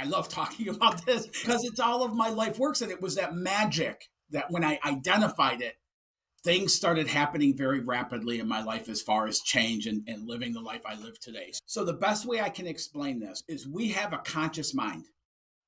love talking about this because it's all of my life works. And it was that magic that when I identified it, things started happening very rapidly in my life as far as change and living the life I live today. So the best way I can explain this is we have a conscious mind,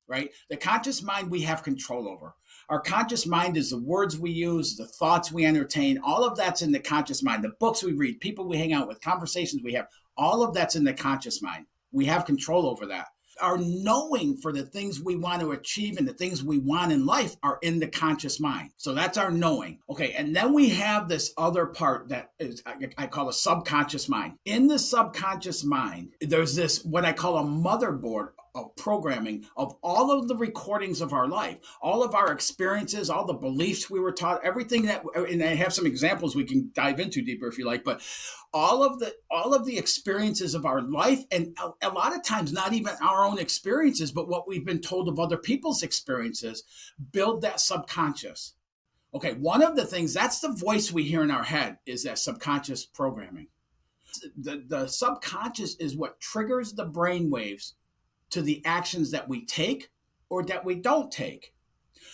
right? The conscious mind we have control over. Our conscious mind is the words we use, the thoughts we entertain, all of that's in the conscious mind. The books we read, people we hang out with, conversations we have, all of that's in the conscious mind. We have control over that. Our knowing for the things we want to achieve and the things we want in life are in the conscious mind. So that's our knowing. Okay. And then we have this other part that is, I call a subconscious mind. In the subconscious mind, there's this, what I call a motherboard of programming of all of the recordings of our life, all of our experiences, all the beliefs we were taught, everything that, and I have some examples we can dive into deeper if you like, but all of the experiences of our life, and a lot of times not even our own experiences, but what we've been told of other people's experiences, build that subconscious. Okay, one of the things, that's the voice we hear in our head, is that subconscious programming. The subconscious is what triggers the brain waves to the actions that we take or that we don't take.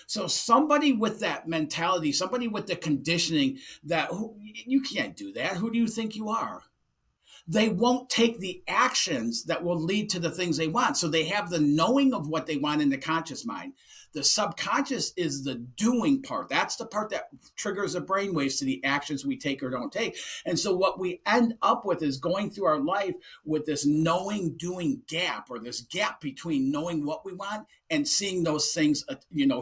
So somebody with that mentality, somebody with the conditioning that you can't do that. Who do you think you are? They won't take the actions that will lead to the things they want. So they have the knowing of what they want in the conscious mind. The subconscious is the doing part. That's the part that triggers the brainwaves to the actions we take or don't take. And so what we end up with is going through our life with this knowing doing gap, or this gap between knowing what we want and seeing those things,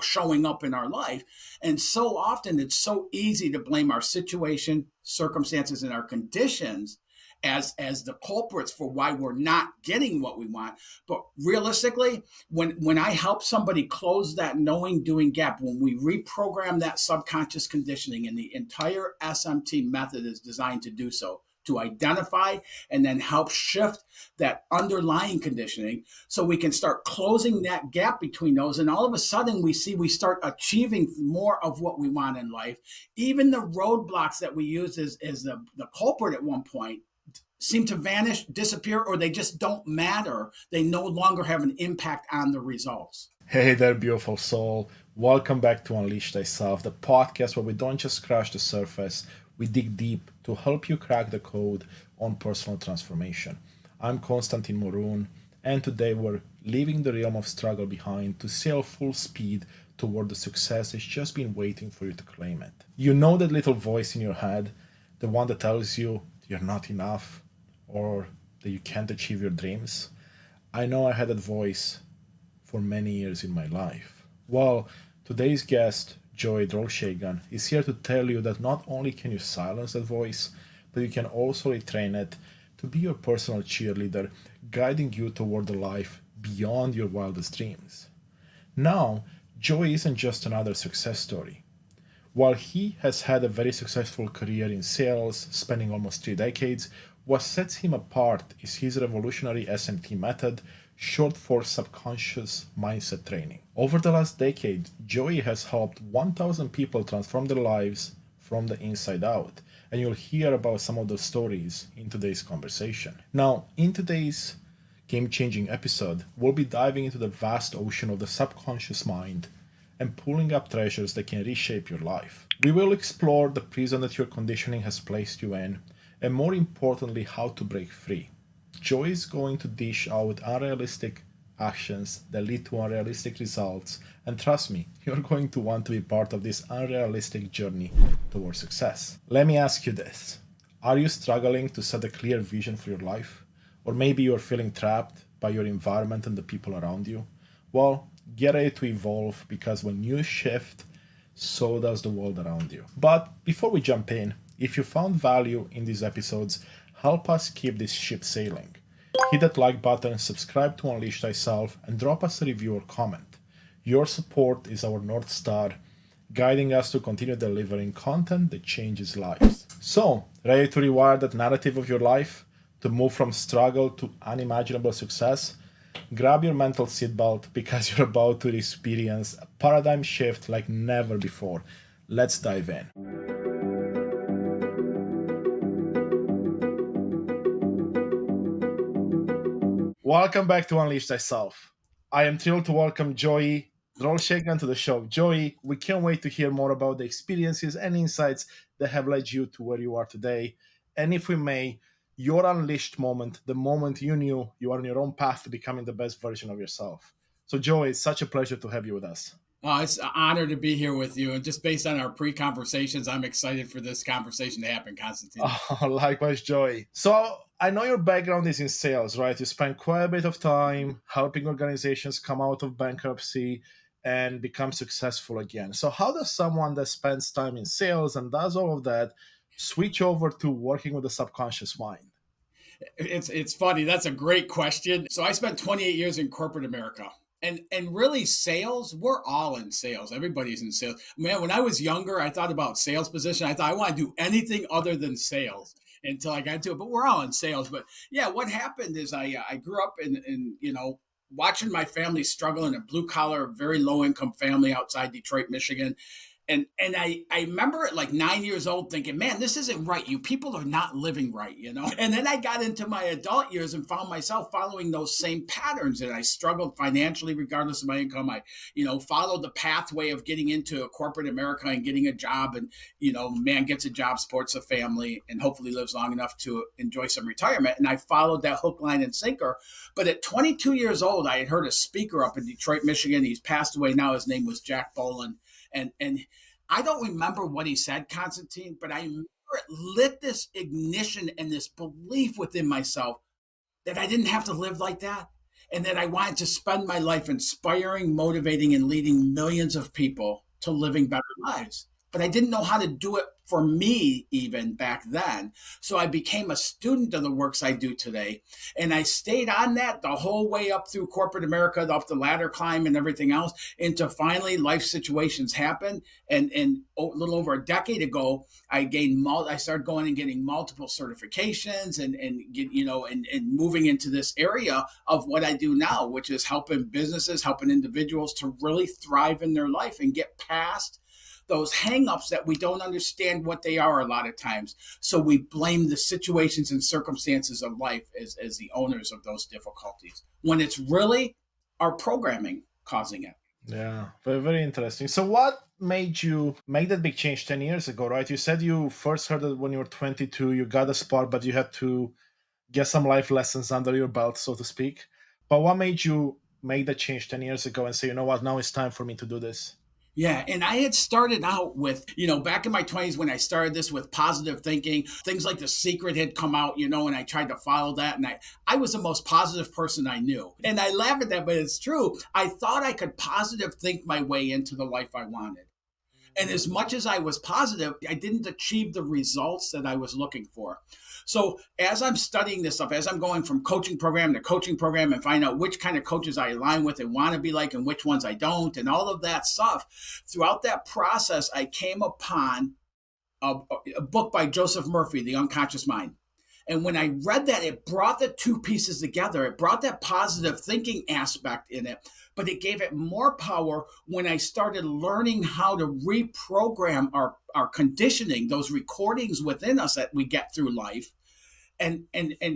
showing up in our life. And so often it's so easy to blame our situation, circumstances, and our conditions as the culprits for why we're not getting what we want. But realistically, when I help somebody close that knowing doing gap, when we reprogram that subconscious conditioning, and the entire SMT method is designed to do so, to identify and then help shift that underlying conditioning so we can start closing that gap between those. And all of a sudden we start achieving more of what we want in life. Even the roadblocks that we use as the culprit at one point seem to vanish, disappear, or they just don't matter. They no longer have an impact on the results. Hey there, beautiful soul. Welcome back to Unleash Thyself, the podcast where we don't just scratch the surface, we dig deep to help you crack the code on personal transformation. I'm Constantin Morun, and today we're leaving the realm of struggle behind to sail full speed toward the success that's just been waiting for you to claim it. You know that little voice in your head, the one that tells you you're not enough, or that you can't achieve your dreams? I know I had that voice for many years in my life. Well, today's guest, Joey Drolshagen, is here to tell you that not only can you silence that voice, but you can also retrain it to be your personal cheerleader, guiding you toward a life beyond your wildest dreams. Now, Joey isn't just another success story. While he has had a very successful career in sales, spending almost 3 decades, what sets him apart is his revolutionary SMT method, short for subconscious mindset training. Over the last decade, Joey has helped 1,000 people transform their lives from the inside out, and you'll hear about some of those stories in today's conversation. Now, in today's game-changing episode, we'll be diving into the vast ocean of the subconscious mind and pulling up treasures that can reshape your life. We will explore the prison that your conditioning has placed you in, and more importantly, how to break free. Joy is going to dish out unrealistic actions that lead to unrealistic results, and trust me, you're going to want to be part of this unrealistic journey towards success. Let me ask you this. Are you struggling to set a clear vision for your life? Or maybe you're feeling trapped by your environment and the people around you? Well, get ready to evolve, because when you shift, so does the world around you. But before we jump in, if you found value in these episodes, help us keep this ship sailing. Hit that like button, subscribe to Unleash Thyself, and drop us a review or comment. Your support is our North Star, guiding us to continue delivering content that changes lives. So, ready to rewire that narrative of your life? To move from struggle to unimaginable success? Grab your mental seatbelt, because you're about to experience a paradigm shift like never before. Let's dive in. Welcome back to Unleash Thyself. I am thrilled to welcome Joey Drolshagen to the show. Joey, we can't wait to hear more about the experiences and insights that have led you to where you are today. And if we may, your unleashed moment, the moment you knew you are on your own path to becoming the best version of yourself. So, Joey, it's such a pleasure to have you with us. It's an honor to be here with you. And just based on our pre-conversations, I'm excited for this conversation to happen, Constantine. Oh, likewise, Joey. So I know your background is in sales, right? You spent quite a bit of time helping organizations come out of bankruptcy and become successful again. So how does someone that spends time in sales and does all of that switch over to working with the subconscious mind? It's funny. That's a great question. So I spent 28 years in corporate America. And really sales, we're all in sales. Everybody's in sales. Man, when I was younger, I thought about sales position. I thought I want to do anything other than sales until I got to it. But we're all in sales. But yeah, what happened is I grew up in watching my family struggle in a blue collar, very low income family outside Detroit, Michigan. And I remember at like 9 years old thinking, man, this isn't right. You people are not living right, you know? And then I got into my adult years and found myself following those same patterns. And I struggled financially, regardless of my income. I, followed the pathway of getting into corporate America and getting a job. And, man gets a job, supports a family, and hopefully lives long enough to enjoy some retirement. And I followed that hook, line, and sinker. But at 22 years old, I had heard a speaker up in Detroit, Michigan. He's passed away now. His name was Jack Boland. And I don't remember what he said, Constantine, but I remember it lit this ignition and this belief within myself that I didn't have to live like that, and that I wanted to spend my life inspiring, motivating, and leading millions of people to living better lives. But I didn't know how to do it for me even back then. So I became a student of the works I do today. And I stayed on that the whole way up through corporate America, up the ladder climb and everything else, until finally life situations happened. And a little over a decade ago, I started going and getting multiple certifications and moving into this area of what I do now, which is helping businesses, helping individuals to really thrive in their life and get past those hangups that we don't understand what they are a lot of times. So we blame the situations and circumstances of life as the owners of those difficulties, when it's really our programming causing it. Yeah, very, very interesting. So what made you make that big change 10 years ago, right? You said you first heard it when you were 22, you got a spark, but you had to get some life lessons under your belt, so to speak. But what made you make that change 10 years ago and say, you know what, now it's time for me to do this? Yeah. And I had started out with, back in my 20s when I started this with positive thinking, things like The Secret had come out, and I tried to follow that. And I was the most positive person I knew. And I laugh at that, but it's true. I thought I could positive think my way into the life I wanted. And as much as I was positive, I didn't achieve the results that I was looking for. So as I'm studying this stuff, as I'm going from coaching program to coaching program and find out which kind of coaches I align with and want to be like and which ones I don't, and all of that stuff, throughout that process, I came upon a book by Joseph Murphy, The Unconscious Mind. And when I read that, it brought the two pieces together. It brought that positive thinking aspect in it, but it gave it more power when I started learning how to reprogram our conditioning, those recordings within us that we get through life, and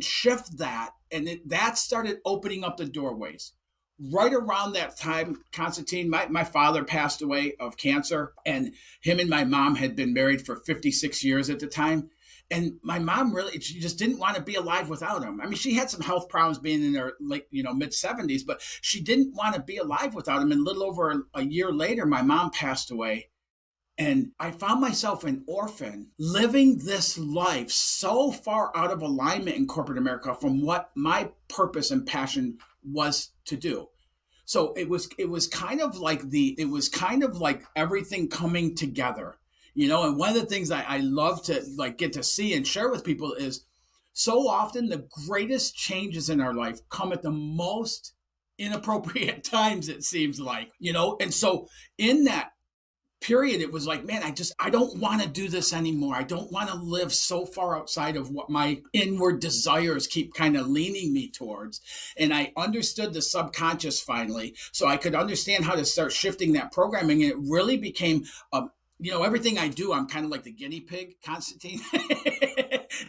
shift that. And that started opening up the doorways. Right around that time, Constantine, my father passed away of cancer, and him and my mom had been married for 56 years at the time. And my mom she just didn't want to be alive without him. I mean, she had some health problems being in her mid 70s, but she didn't want to be alive without him. And a little over a year later, my mom passed away. And I found myself an orphan living this life so far out of alignment in corporate America from what my purpose and passion was to do. So it was kind of like everything coming together. And one of the things I love to get to see and share with people is so often the greatest changes in our life come at the most inappropriate times, it seems like, and so in that period, it was like, man, I don't want to do this anymore. I don't want to live so far outside of what my inward desires keep kind of leaning me towards. And I understood the subconscious finally, so I could understand how to start shifting that programming. And it really became everything I do, I'm kind of like the guinea pig, Constantine.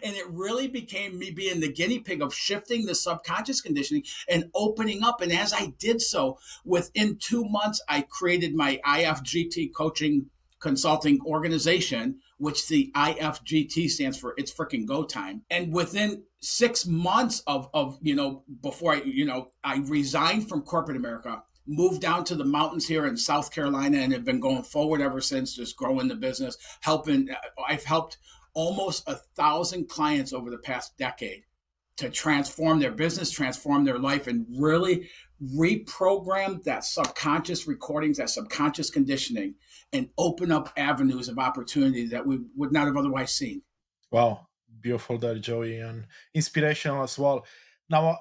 And it really became me being the guinea pig of shifting the subconscious conditioning and opening up. And as I did so, within 2 months, I created my IFGT coaching consulting organization, which the IFGT stands for It's Freaking Go Time. And within 6 months of before I resigned from corporate America, moved down to the mountains here in South Carolina, and have been going forward ever since, just growing the business, I've helped almost 1,000 clients over the past decade to transform their business, transform their life, and really reprogram that subconscious recordings, that subconscious conditioning, and open up avenues of opportunity that we would not have otherwise seen. Wow, beautiful there, Joey, and inspirational as well. Now,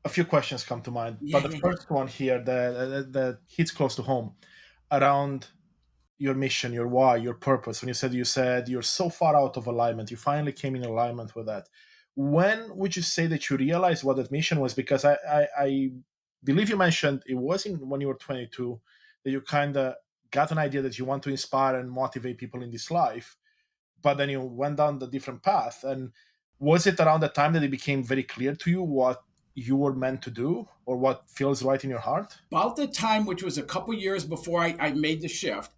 a few questions come to mind, but the first one here that hits close to home around your mission, your why, your purpose. When you said you're so far out of alignment, you finally came in alignment with that. When would you say that you realized what that mission was? Because I believe you mentioned it was when you were 22 that you kind of got an idea that you want to inspire and motivate people in this life, but then you went down the different path. And was it around the time that it became very clear to you what you were meant to do or what feels right in your heart? About the time, which was a couple years before I made the shift,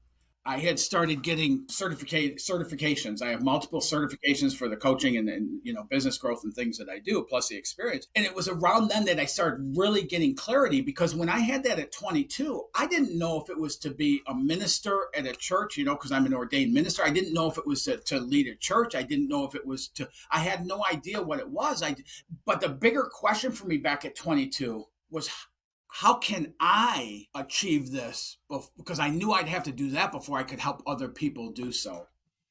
I had started getting certifications. I have multiple certifications for the coaching and business growth and things that I do, plus the experience. And it was around then that I started really getting clarity, because when I had that at 22, I didn't know if it was to be a minister at a church, because I'm an ordained minister. I didn't know if it was to lead a church. I didn't know if it was I had no idea what it was. But the bigger question for me back at 22 was, how can I achieve this? Because I knew I'd have to do that before I could help other people do so.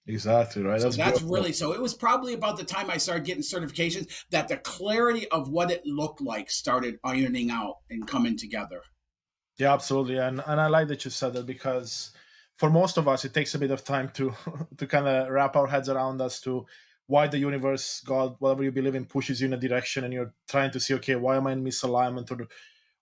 Exactly, right. So that's really, so it was probably about the time I started getting certifications that the clarity of what it looked like started ironing out and coming together. Yeah, absolutely. And I like that you said that, because for most of us, it takes a bit of time to to kind of wrap our heads around as to why the universe, God, whatever you believe in, pushes you in a direction, and you're trying to see, okay, why am I in misalignment,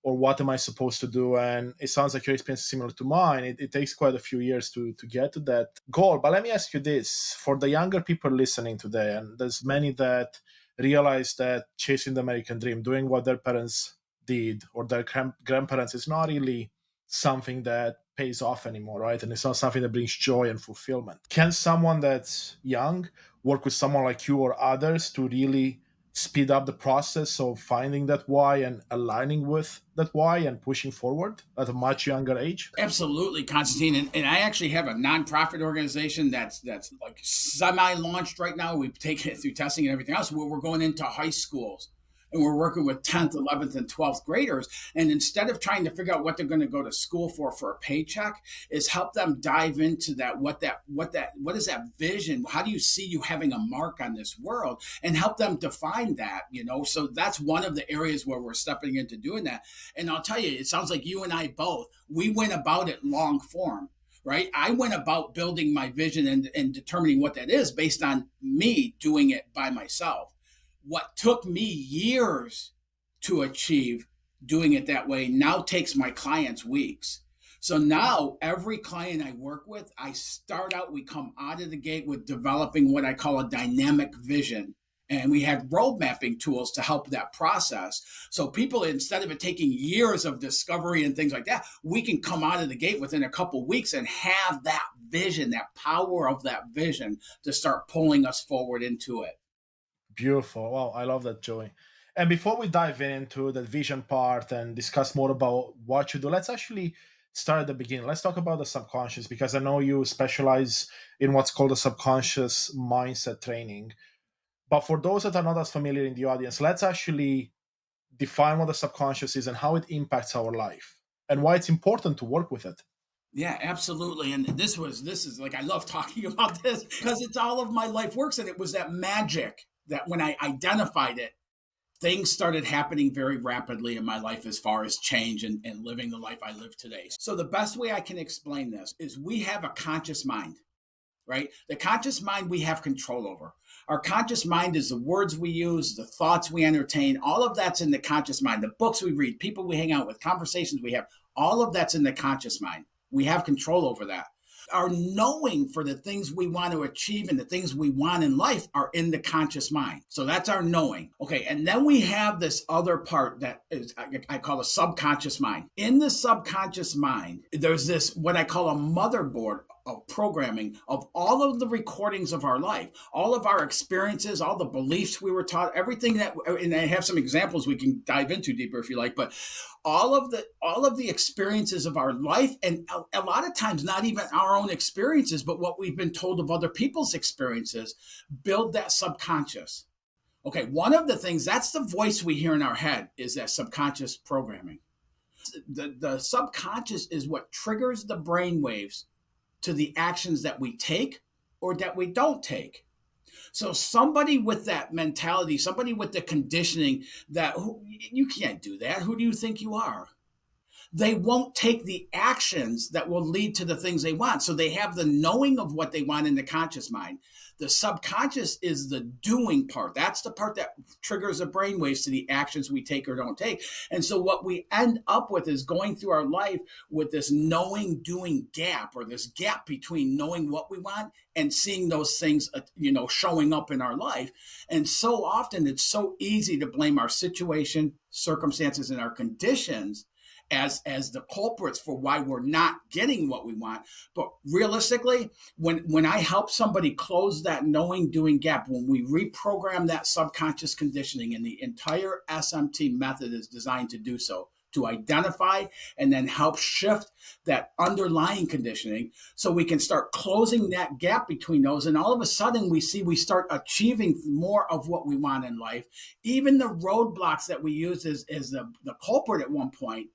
or what am I supposed to do? And it sounds like your experience is similar to mine. It takes quite a few years to get to that goal. But let me ask you this, for the younger people listening today, and there's many that realize that chasing the American dream, doing what their parents did or their grandparents, is not really something that pays off anymore, right? And it's not something that brings joy and fulfillment. Can someone that's young work with someone like you or others to really speed up the process of finding that why and aligning with that why and pushing forward at a much younger age? Absolutely, Constantine. And I actually have a nonprofit organization that's like semi-launched right now. We've taken it through testing and everything else, where we're going into high schools. And we're working with 10th, 11th, and 12th graders. And instead of trying to figure out what they're going to go to school for a paycheck, is help them dive into that. What is that vision? How do you see you having a mark on this world? And help them define that, So that's one of the areas where we're stepping into doing that. And I'll tell you, it sounds like you and I both, we went about it long form. Right? I went about building my vision and determining what that is based on me doing it by myself. What took me years to achieve doing it that way now takes my clients weeks. So now every client I work with, we come out of the gate with developing what I call a dynamic vision. And we had road mapping tools to help that process. So people, instead of it taking years of discovery and things like that, we can come out of the gate within a couple of weeks and have that vision, that power of that vision to start pulling us forward into it. Beautiful. Wow, I love that, Joey. And before we dive into the vision part and discuss more about what you do, let's actually start at the beginning. Let's talk about the subconscious, because I know you specialize in what's called the subconscious mindset training. But for those that are not as familiar in the audience, let's actually define what the subconscious is and how it impacts our life and why it's important to work with it. Yeah, absolutely. And this is like, I love talking about this because it's all of my life works. And it was that magic that when I identified it, things started happening very rapidly in my life as far as change and living the life I live today. So the best way I can explain this is we have a conscious mind, right? The conscious mind we have control over. Our conscious mind is the words we use, the thoughts we entertain, all of that's in the conscious mind. The books we read, people we hang out with, conversations we have, all of that's in the conscious mind. We have control over that. Our knowing for the things we want to achieve and the things we want in life are in the conscious mind. So that's our knowing. Okay. And then we have this other part that is, I call a subconscious mind. In the subconscious mind, there's this, what I call a motherboard of programming of all of the recordings of our life, all of our experiences, all the beliefs we were taught, everything that, and I have some examples we can dive into deeper if you like, but all of the experiences of our life, and a lot of times not even our own experiences, but what we've been told of other people's experiences, build that subconscious. Okay, one of the things, that's the voice we hear in our head, is that subconscious programming. The subconscious is what triggers the brain waves to the actions that we take or that we don't take. So somebody with that mentality, somebody with the conditioning that you can't do that. Who do you think you are? They won't take the actions that will lead to the things they want. So they have the knowing of what they want in the conscious mind. The subconscious is the doing part. That's the part that triggers the brainwaves to the actions we take or don't take. And so what we end up with is going through our life with this knowing doing gap, or this gap between knowing what we want and seeing those things, showing up in our life. And so often it's so easy to blame our situation, circumstances, and our conditions as the culprits for why we're not getting what we want. But realistically, when I help somebody close that knowing doing gap, when we reprogram that subconscious conditioning, and the entire SMT method is designed to do so, to identify and then help shift that underlying conditioning so we can start closing that gap between those. And all of a sudden we start achieving more of what we want in life. Even the roadblocks that we use as the culprit at one point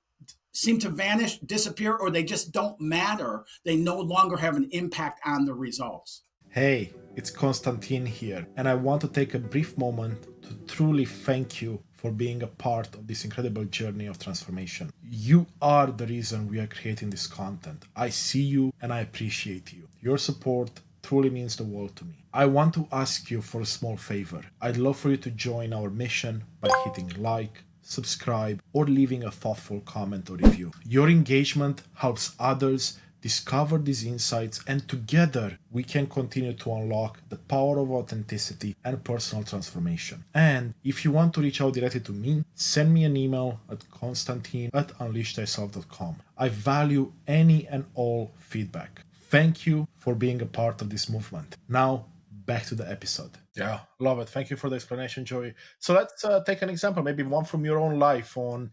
seem to vanish, disappear, or they just don't matter. They no longer have an impact on the results. Hey, it's Constantin here, and I want to take a brief moment to truly thank you for being a part of this incredible journey of transformation. You are the reason we are creating this content. I see you and I appreciate you. Your support truly means the world to me. I want to ask you for a small favor. I'd love for you to join our mission by hitting like, subscribe, or leaving a thoughtful comment or review. Your engagement helps others discover these insights, and together we can continue to unlock the power of authenticity and personal transformation. And if you want to reach out directly to me, send me an email at constantin@unleashthyself.com. I value any and all feedback. Thank you for being a part of this movement. Now, back to the episode. Yeah, love it. Thank you for the explanation, Joey. So let's take an example, maybe one from your own life, on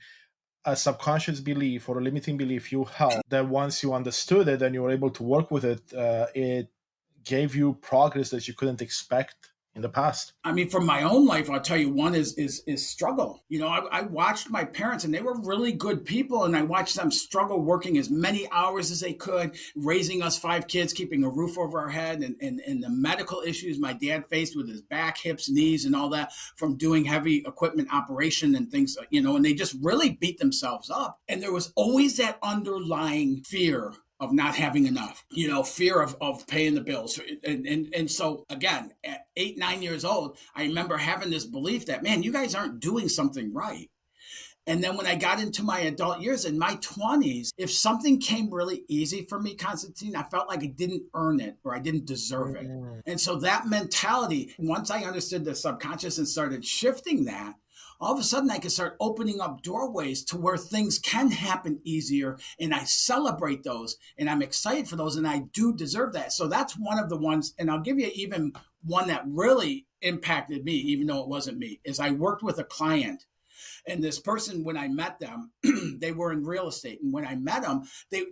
a subconscious belief or a limiting belief you held that once you understood it and you were able to work with it, it gave you progress that you couldn't expect in the past. I mean, from my own life, I'll tell you, one is struggle. I watched my parents, and they were really good people, and I watched them struggle working as many hours as they could, raising us 5 kids, keeping a roof over our head, and the medical issues my dad faced with his back, hips, knees, and all that from doing heavy equipment operation and things, and they just really beat themselves up. And there was always that underlying fear of not having enough, fear of paying the bills. And so again, at 8, 9 years old, I remember having this belief that, man, you guys aren't doing something right. And then when I got into my adult years, in my 20s, if something came really easy for me, Constantine, I felt like I didn't earn it or I didn't deserve it. And so that mentality, once I understood the subconscious and started shifting that, all of a sudden I could start opening up doorways to where things can happen easier, and I celebrate those, and I'm excited for those, and I do deserve that. So that's one of the ones, and I'll give you even one that really impacted me, even though it wasn't me, is I worked with a client. And this person, when I met them, they were in real estate. And when I met them,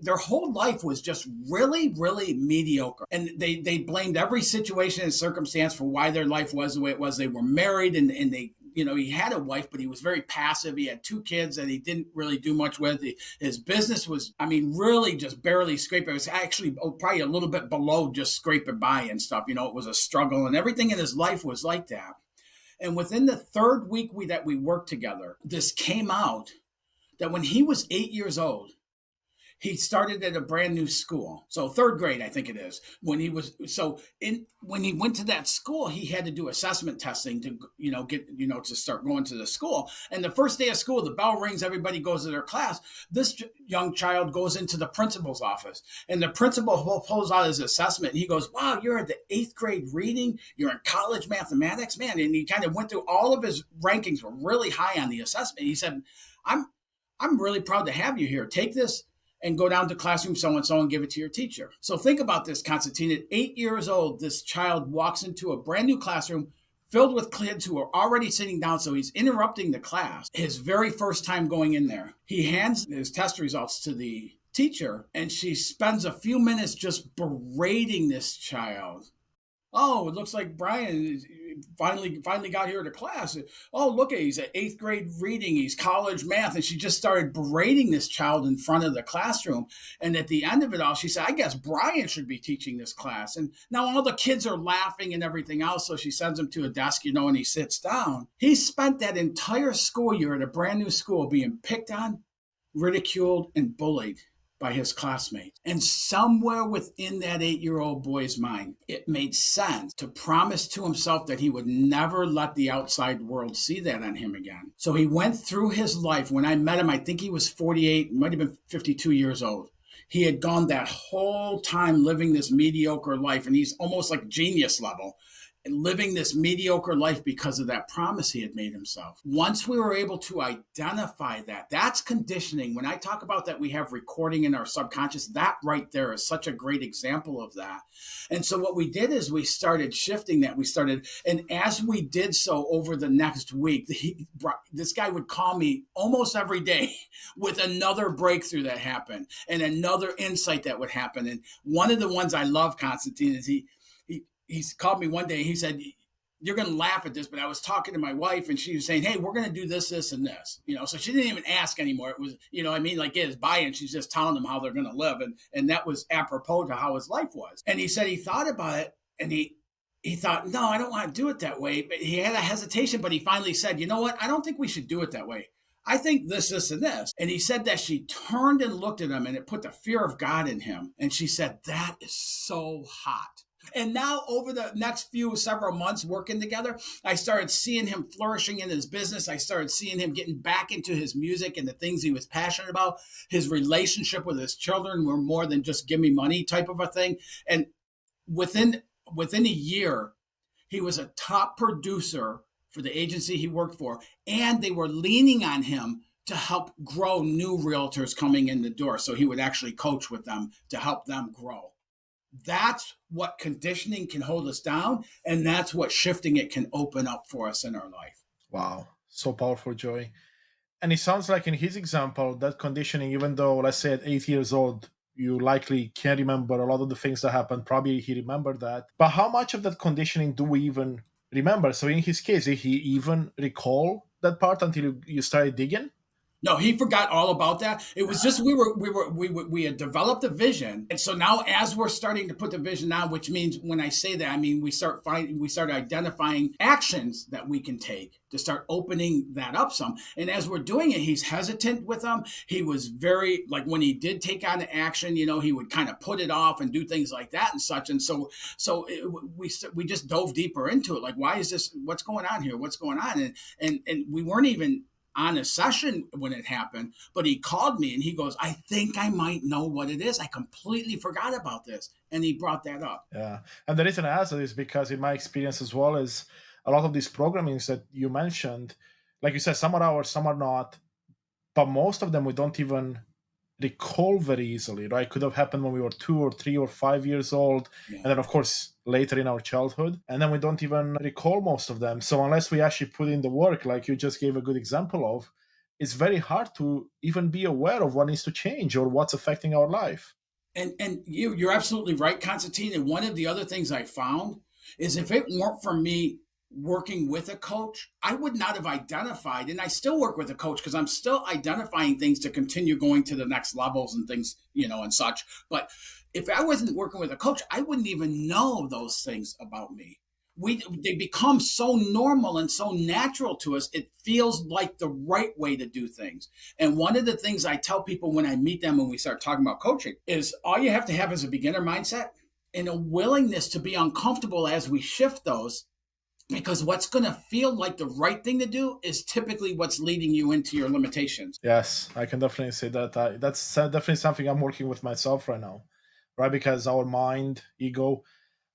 their whole life was just really, really mediocre. And they blamed every situation and circumstance for why their life was the way it was. They were married, and they, he had a wife, but he was very passive. He had 2 kids that he didn't really do much with. His business was, really just barely scraping. It was actually probably a little bit below just scraping by and stuff. It was a struggle, and everything in his life was like that. And within the 3rd week that we worked together, this came out that when he was 8 years old, he started at a brand new school. So third grade, I think it is. When he went to that school, he had to do assessment testing to, to start going to the school. And the first day of school, the bell rings, everybody goes to their class. This young child goes into the principal's office, and the principal pulls out his assessment. And he goes, "Wow, you're at the 8th grade reading. You're in college mathematics, man." And he kind of went through all of his rankings were really high on the assessment. He said, I'm really proud to have you here. Take this and go down to classroom so-and-so and give it to your teacher. So think about this, Constantine. At 8 years old, this child walks into a brand new classroom filled with kids who are already sitting down, so he's interrupting the class. His very first time going in there. He hands his test results to the teacher, and she spends a few minutes just berating this child. "Oh, it looks like Brian finally got here to class. Oh, look, he's at 8th grade reading. He's college math." And she just started berating this child in front of the classroom. And at the end of it all, she said, "I guess Brian should be teaching this class." And now all the kids are laughing and everything else. So she sends him to a desk, and he sits down. He spent that entire school year at a brand new school being picked on, ridiculed, and bullied by his classmates. And somewhere within that 8-year-old boy's mind, it made sense to promise to himself that he would never let the outside world see that on him again. So he went through his life. When I met him, I think he was 48, might have been 52 years old. He had gone that whole time living this mediocre life, and he's almost like genius level, living this mediocre life because of that promise he had made himself. Once we were able to identify that, that's conditioning. When I talk about that, we have recording in our subconscious. That right there is such a great example of that. And so what we did is we started shifting that. And as we did so over the next week, this guy would call me almost every day with another breakthrough that happened and another insight that would happen. And one of the ones I love, Constantine, is he called me one day and he said, "You're going to laugh at this, but I was talking to my wife and she was saying, hey, we're going to do this, this, and this." So she didn't even ask anymore. It was, like get his buy-in. She's just telling him how they're going to live. And that was apropos to how his life was. And he said he thought about it and he thought, no, I don't want to do it that way. But he had a hesitation, but he finally said, "You know what? I don't think we should do it that way. I think this, and this." And he said that she turned and looked at him and it put the fear of God in him. And she said, "That is so hot." And now over the next several months working together, I started seeing him flourishing in his business. I started seeing him getting back into his music and the things he was passionate about. His relationship with his children were more than just give me money type of a thing. And within a year, he was a top producer for the agency he worked for. And they were leaning on him to help grow new realtors coming in the door. So he would actually coach with them to help them grow. That's what conditioning can hold us down, and that's what shifting it can open up for us in our life. Wow, so powerful, Joey. And it sounds like in his example, that conditioning, even though, let's say at 8 years old, you likely can't remember a lot of the things that happened, probably he remembered that. But how much of that conditioning do we even remember? So in his case, did he even recall that part until you started digging? No, he forgot all about that. It was just we had developed a vision, and so now as we're starting to put the vision on, which means when I say that, I mean we start identifying actions that we can take to start opening that up some. And as we're doing it, he's hesitant with them. He was very when he did take on the action, he would kind of put it off and do things like that and such. And so we just dove deeper into it. Like, why is this? What's going on here? What's going on? And we weren't even on a session when it happened, but he called me and he goes, "I think I might know what it is. I completely forgot about this." And he brought that up. Yeah. And the reason I asked that is because in my experience as well is a lot of these programmings that you mentioned, like you said, some are ours, some are not, but most of them we don't even recall very easily, right? Could have happened when we were 2 or 3 or 5 years old. Yeah. And then of course, later in our childhood. And then we don't even recall most of them. So unless we actually put in the work, like you just gave a good example of, it's very hard to even be aware of what needs to change or what's affecting our life. And you're absolutely right, Constantine. And one of the other things I found is if it weren't for me working with a coach, I would not have identified, and I still work with a coach because I'm still identifying things to continue going to the next levels and things, and such. But if I wasn't working with a coach, I wouldn't even know those things about me. They become so normal and so natural to us. It feels like the right way to do things. And one of the things I tell people when I meet them when we start talking about coaching is all you have to have is a beginner mindset and a willingness to be uncomfortable as we shift those, because what's going to feel like the right thing to do is typically what's leading you into your limitations. Yes, I can definitely say that. That's definitely something I'm working with myself right now, right? Because our mind, ego,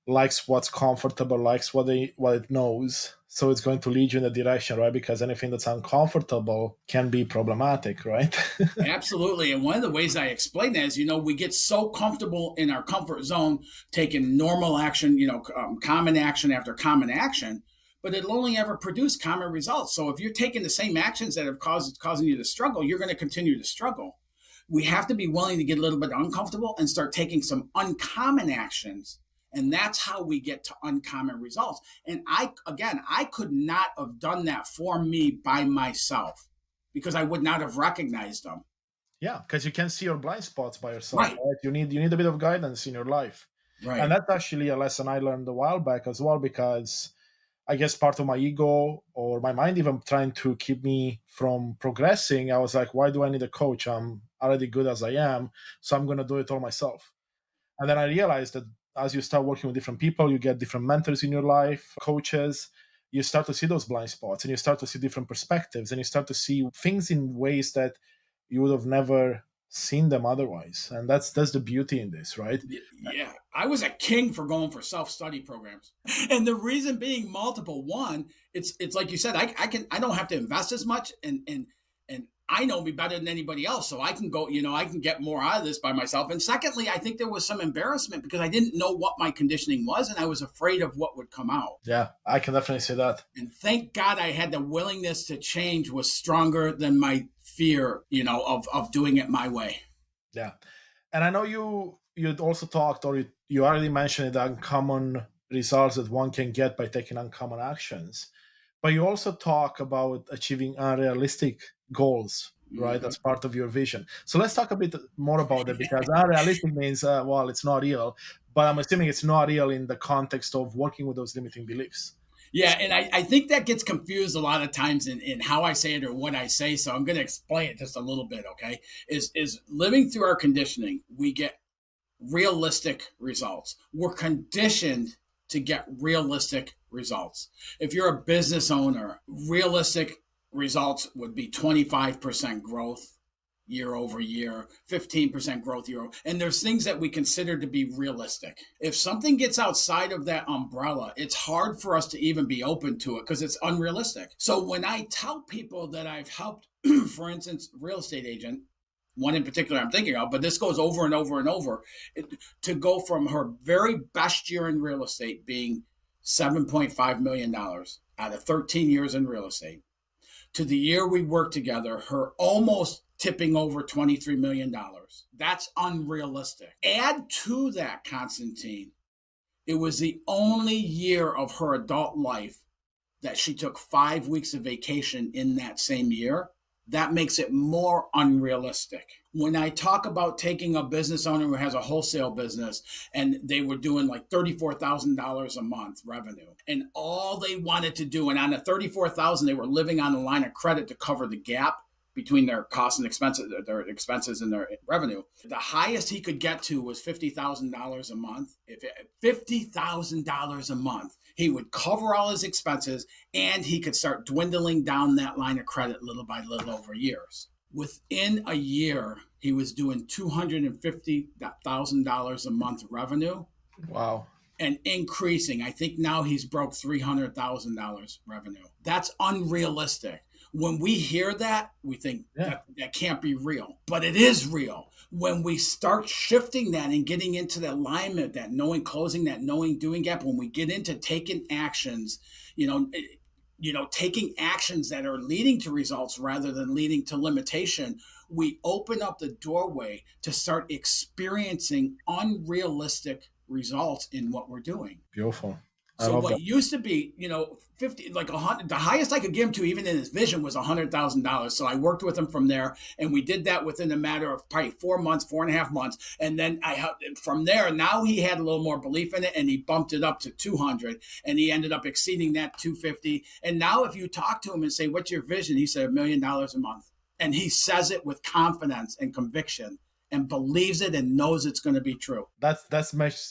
likes what's comfortable, likes what it knows. So it's going to lead you in the direction, right? Because anything that's uncomfortable can be problematic, right? Absolutely. And one of the ways I explain that is, we get so comfortable in our comfort zone, taking normal action, common action after common action, but it'll only ever produce common results. So if you're taking the same actions that have causing you to struggle, you're going to continue to struggle. We have to be willing to get a little bit uncomfortable and start taking some uncommon actions. And that's how we get to uncommon results. And I could not have done that for me by myself because I would not have recognized them. Yeah, because you can see your blind spots by yourself, Right. right? You need a bit of guidance in your life. And Right. that's actually a lesson I learned a while back as well, because I guess part of my ego or my mind even trying to keep me from progressing, I was like, why do I need a coach? I'm already good as I am, so I'm going to do it all myself. And then I realized that as you start working with different people, you get different mentors in your life, coaches, you start to see those blind spots and you start to see different perspectives and you start to see things in ways that you would have never seen them otherwise. And that's the beauty in this, right? Yeah, I was a king for going for self-study programs, and the reason being multiple. One, it's like you said, I don't have to invest as much, and I know me better than anybody else, so I can go, I can get more out of this by myself. And secondly, I think there was some embarrassment because I didn't know what my conditioning was, and I was afraid of what would come out. Yeah, I can definitely say that. And thank God I had the willingness to change was stronger than my fear, of doing it my way. Yeah. And I know you also talked, or you already mentioned the uncommon results that one can get by taking uncommon actions. But you also talk about achieving unrealistic goals, right? Mm-hmm. As part of your vision. So let's talk a bit more about that, because unrealistic means, well, it's not real. But I'm assuming it's not real in the context of working with those limiting beliefs. Yeah, and I think that gets confused a lot of times in how I say it or what I say. So I'm going to explain it just a little bit, okay? Is living through our conditioning, we get realistic results. We're conditioned to get realistic results. If you're a business owner, realistic results would be 25% growth year over year, 15% growth year over, and there's things that we consider to be realistic. If something gets outside of that umbrella, it's hard for us to even be open to it because it's unrealistic. So when I tell people that I've helped, for instance, real estate agent, one in particular I'm thinking of, but this goes over and over and over, to go from her very best year in real estate being $7.5 million out of 13 years in real estate to the year we worked together, her almost tipping over $23 million. That's unrealistic. Add to that, Constantine, it was the only year of her adult life that she took 5 weeks of vacation in that same year. That makes it more unrealistic. When I talk about taking a business owner who has a wholesale business and they were doing like $34,000 a month revenue, and all they wanted to do, and on the $34,000, they were living on the line of credit to cover the gap between their costs and expenses and their revenue. The highest he could get to was $50,000 a month. If $50,000 a month, he would cover all his expenses and he could start dwindling down that line of credit little by little over years. Within a year, he was doing $250,000 a month revenue. Wow. And increasing. I think now he's broke $300,000 revenue. That's unrealistic. When we hear that, we think that can't be real, but it is real. When we start shifting that and getting into the alignment, that knowing, closing that knowing, doing gap, when we get into taking actions, taking actions that are leading to results rather than leading to limitation, we open up the doorway to start experiencing unrealistic results in what we're doing. Beautiful. I So love what that. used to be, 50, like 100, the highest I could give him to, even in his vision, was $100,000. So I worked with him from there, and we did that within a matter of probably 4 months, 4.5 months, and then from there. Now he had a little more belief in it, and he bumped it up to 200, and he ended up exceeding that 250. And now, if you talk to him and say, "What's your vision?" He said, $1 million a month, and he says it with confidence and conviction, and believes it and knows it's going to be true.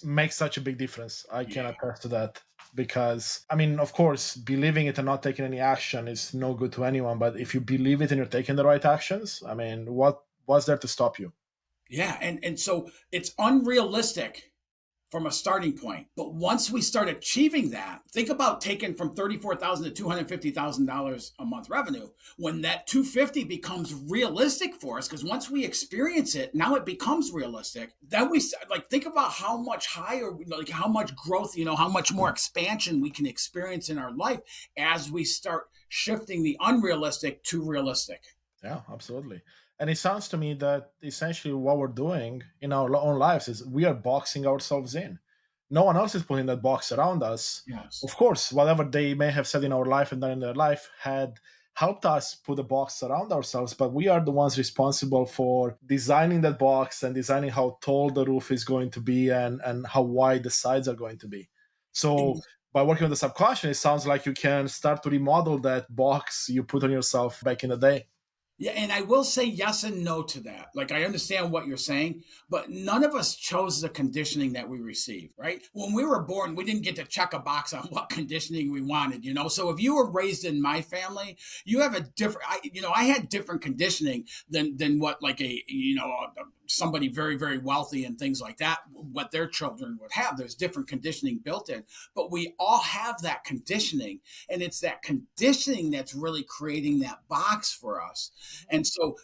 Makes such a big difference. I can Yeah. attest to that because I mean, of course, believing it and not taking any action is no good to anyone. But if you believe it and you're taking the right actions, I mean, what's there to stop you? Yeah, and so it's unrealistic from a starting point. But once we start achieving that, think about taking from 34,000 to $250,000 a month revenue. When that 250 becomes realistic for us, because once we experience it, now it becomes realistic. Then we like think about how much higher, like how much growth, how much more expansion we can experience in our life as we start shifting the unrealistic to realistic. Yeah, absolutely. And it sounds to me that essentially what we're doing in our own lives is we are boxing ourselves in. No one else is putting that box around us. Yes. Of course, whatever they may have said in our life and done in their life had helped us put a box around ourselves, but we are the ones responsible for designing that box and designing how tall the roof is going to be and how wide the sides are going to be. So by working on the subconscious, it sounds like you can start to remodel that box you put on yourself back in the day. Yeah, and I will say yes and no to that. Like, I understand what you're saying, but none of us chose the conditioning that we received, right? When we were born, we didn't get to check a box on what conditioning we wanted. So if you were raised in my family, you have a different, I had different conditioning than what like somebody very, very wealthy and things like that, what their children would have. There's different conditioning built in, but we all have that conditioning, and it's that conditioning that's really creating that box for us. And so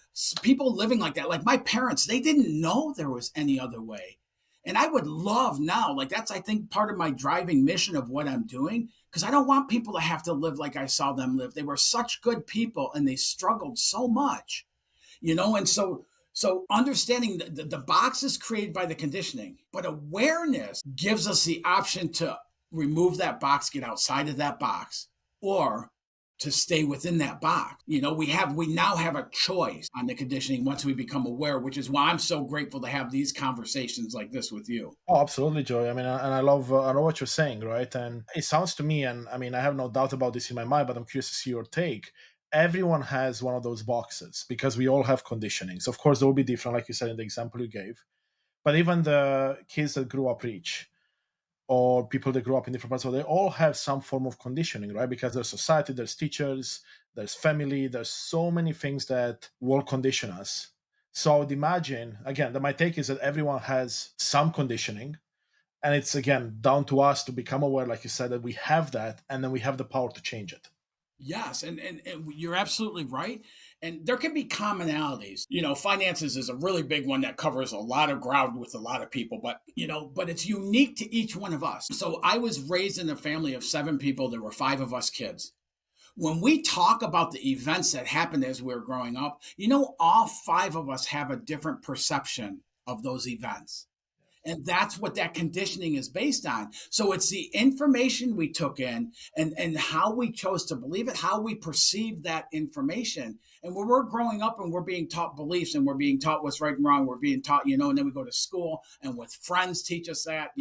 people living like that, like my parents, they didn't know there was any other way. And I would love now, like that's, I think, part of my driving mission of what I'm doing, because I don't want people to have to live like I saw them live. They were such good people and they struggled so much. And so understanding the box is created by the conditioning, but awareness gives us the option to remove that box, get outside of that box, or to stay within that box. We now have a choice on the conditioning once we become aware, which is why I'm so grateful to have these conversations like this with you. Oh, absolutely, Joey. I mean, and I love what you're saying, right? And it sounds to me, and I mean, I have no doubt about this in my mind, but I'm curious to see your take. Everyone has one of those boxes because we all have conditionings. Of course, they will be different, like you said in the example you gave. But even the kids that grew up rich, or people that grew up in different parts of they all have some form of conditioning, right? Because there's society, there's teachers, there's family, there's so many things that will condition us. So I would imagine, again, that my take is that everyone has some conditioning, and it's again down to us to become aware, like you said, that we have that, and then we have the power to change it. Yes, and you're absolutely right. And there can be commonalities. Finances is a really big one that covers a lot of ground with a lot of people, but it's unique to each one of us. So I was raised in a family of 7 people. There were 5 of us kids. When we talk about the events that happened as we were growing up, all 5 of us have a different perception of those events. And that's what that conditioning is based on. So it's the information we took in and how we chose to believe it, how we perceive that information. And when we're growing up and we're being taught beliefs and we're being taught what's right and wrong, we're being taught, and then we go to school and with friends teach us that,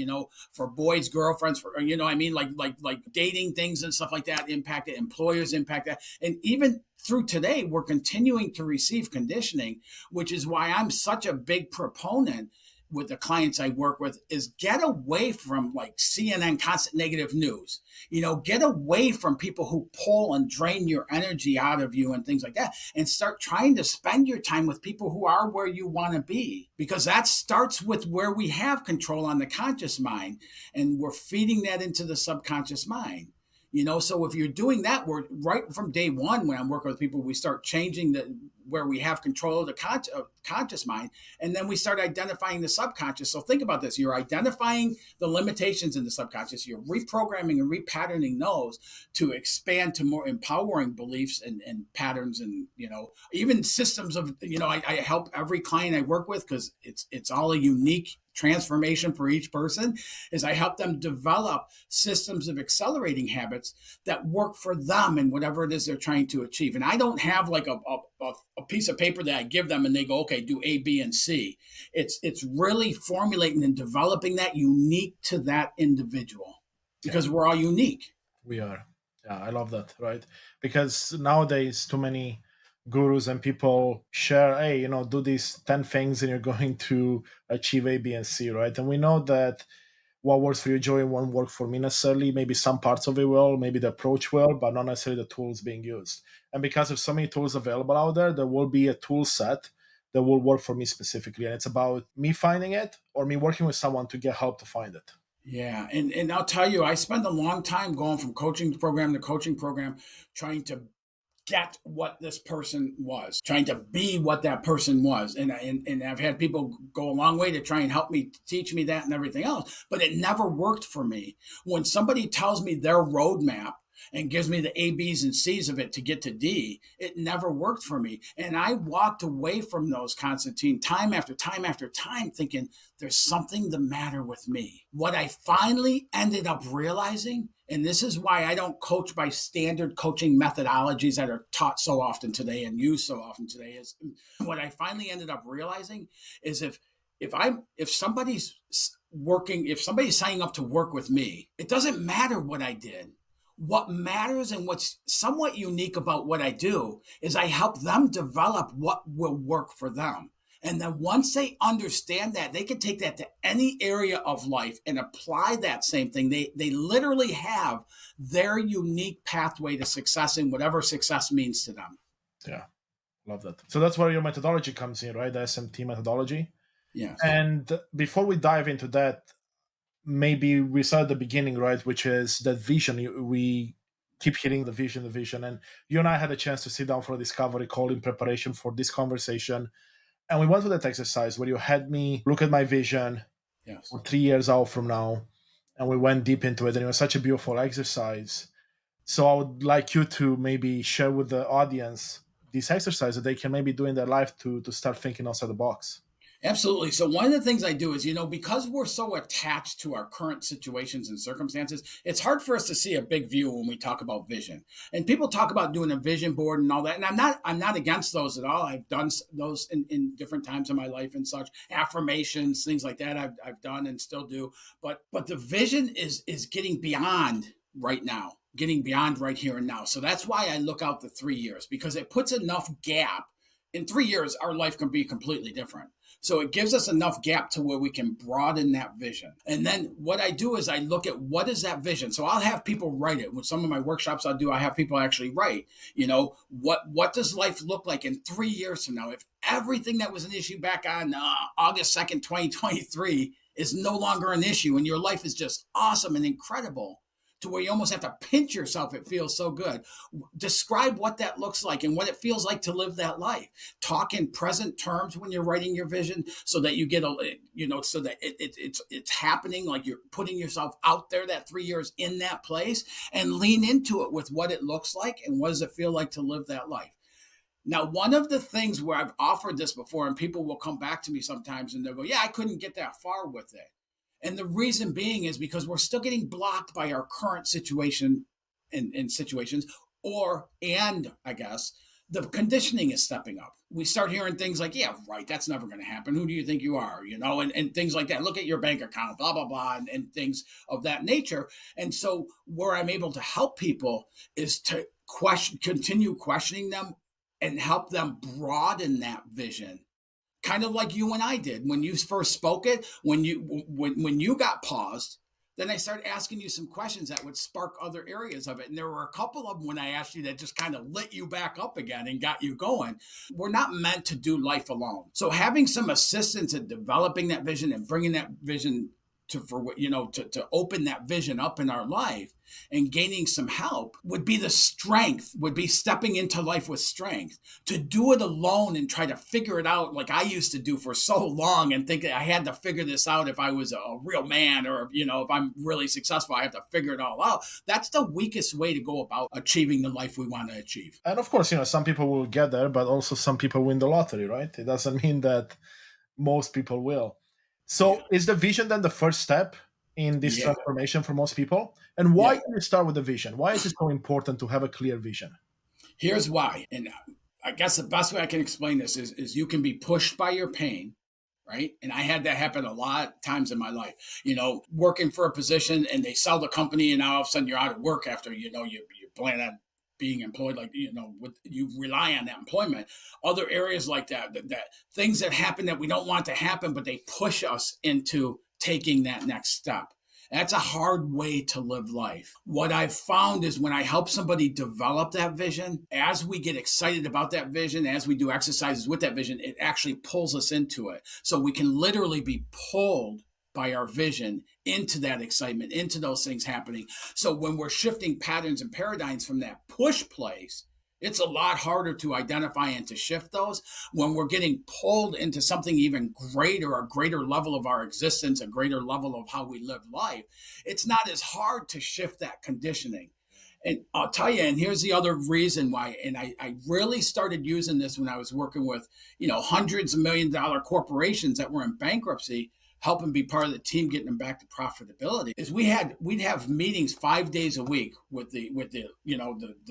for boys, girlfriends, for, I mean, like dating things and stuff like that impact it, employers impact that. And even through today, we're continuing to receive conditioning, which is why I'm such a big proponent with the clients I work with is get away from like CNN constant negative news. Get away from people who pull and drain your energy out of you and things like that, and start trying to spend your time with people who are where you want to be, because that starts with where we have control on the conscious mind, and we're feeding that into the subconscious mind. So if you're doing that, we're right from day one when I'm working with people, we start changing where we have control of the conscious mind, and then we start identifying the subconscious. So think about this: you're identifying the limitations in the subconscious, you're reprogramming and repatterning those to expand to more empowering beliefs and patterns, and even systems of. I help every client I work with because it's all a unique transformation for each person is I help them develop systems of accelerating habits that work for them and whatever it is they're trying to achieve. And I don't have like a piece of paper that I give them and they go, okay, do A, B, and C. It's really formulating and developing that unique to that individual, because we're all unique. We are. Yeah, I love that, right? Because nowadays, too many gurus and people share, hey, do these 10 things and you're going to achieve A, B, and C, right? And we know that what works for you, Joey, won't work for me necessarily. Maybe some parts of it will, maybe the approach will, but not necessarily the tools being used. And because of so many tools available out there, there will be a tool set that will work for me specifically. And it's about me finding it or me working with someone to get help to find it. Yeah. And I'll tell you, I spent a long time going from coaching program to coaching program, trying to get what this person was, trying to be what that person was. And I've had people go a long way to try and help me, teach me that and everything else, but it never worked for me. When somebody tells me their roadmap and gives me the A, B's, and C's of it to get to D, it never worked for me. And I walked away from those, Constantine, time after time after time, thinking there's something the matter with me. What I finally ended up realizing, and this is why I don't coach by standard coaching methodologies that are taught so often today and used so often today, is what I finally ended up realizing is if somebody's signing up to work with me, it doesn't matter what I did. What matters and what's somewhat unique about what I do is I help them develop what will work for them. And then once they understand that, they can take that to any area of life and apply that same thing. They literally have their unique pathway to success in whatever success means to them. Yeah, love that. So that's where your methodology comes in, right? The SMT methodology. Yes. And before we dive into that, maybe we start at the beginning, right? Which is that vision. We keep hitting the vision. And you and I had a chance to sit down for a discovery call in preparation for this conversation. And we went through that exercise where you had me look at my vision for 3 years out from now. And we went deep into it. And it was such a beautiful exercise. So I would like you to maybe share with the audience this exercise that they can maybe do in their life to start thinking outside the box. Absolutely. So one of the things I do is, because we're so attached to our current situations and circumstances, it's hard for us to see a big view when we talk about vision. And people talk about doing a vision board and all that. And I'm not against those at all. I've done those in different times in my life and such. Affirmations, things like that I've done and still do. But the vision is getting beyond right now, getting beyond right here and now. So that's why I look out the 3 years, because it puts enough gap. In 3 years, our life can be completely different. So it gives us enough gap to where we can broaden that vision. And then what I do is I look at what is that vision. So I'll have people write it. With some of my workshops I have people actually write, what does life look like in 3 years from now? If everything that was an issue back on August 2nd, 2023 is no longer an issue and your life is just awesome and incredible, to where you almost have to pinch yourself. It feels so good. Describe what that looks like and what it feels like to live that life. Talk in present terms when you're writing your vision, so that you get so that it's happening, like you're putting yourself out there that 3 years in that place, and lean into it with what it looks like and what does it feel like to live that life. Now, one of the things where I've offered this before, and people will come back to me sometimes and they'll go, yeah, I couldn't get that far with it. And the reason being is because we're still getting blocked by our current situation and situations, and I guess the conditioning is stepping up. We start hearing things like, yeah, right, that's never going to happen. Who do you think you are? And things like that. Look at your bank account, blah, blah, blah, and things of that nature. And so where I'm able to help people is to continue questioning them and help them broaden that vision. Kind of like you and I did when you first spoke it, when you got paused, then I started asking you some questions that would spark other areas of it. And there were a couple of them when I asked you that just kind of lit you back up again and got you going. We're not meant to do life alone. So having some assistance in developing that vision and bringing that vision to open that vision up in our life and gaining some help would be the strength, would be stepping into life with strength. To do it alone and try to figure it out like I used to do for so long and think that I had to figure this out if I was a real man, or if I'm really successful, I have to figure it all out. That's the weakest way to go about achieving the life we want to achieve. And of course, some people will get there, but also some people win the lottery, right? It doesn't mean that most people will. So is the vision then the first step in this Yeah. transformation for most people? And why Yeah. do you start with the vision? Why is it so important to have a clear vision? Here's why. And I guess the best way I can explain this is you can be pushed by your pain, right? And I had that happen a lot of times in my life. Working for a position and they sell the company, and now all of a sudden you're out of work after you plan on being employed, like you rely on that employment. Other areas like that things that happen that we don't want to happen, but they push us into taking that next step. That's a hard way to live life. What I've found is when I help somebody develop that vision, as we get excited about that vision, as we do exercises with that vision, it actually pulls us into it. So we can literally be pulled by our vision into that excitement, into those things happening. So when we're shifting patterns and paradigms from that push place, it's a lot harder to identify and to shift those. When we're getting pulled into something even greater, a greater level of our existence, a greater level of how we live life, it's not as hard to shift that conditioning. And I'll tell you, and here's the other reason why, and I really started using this when I was working with, hundreds of $1 million corporations that were in bankruptcy, helping be part of the team, getting them back to profitability, is we'd have meetings 5 days a week with the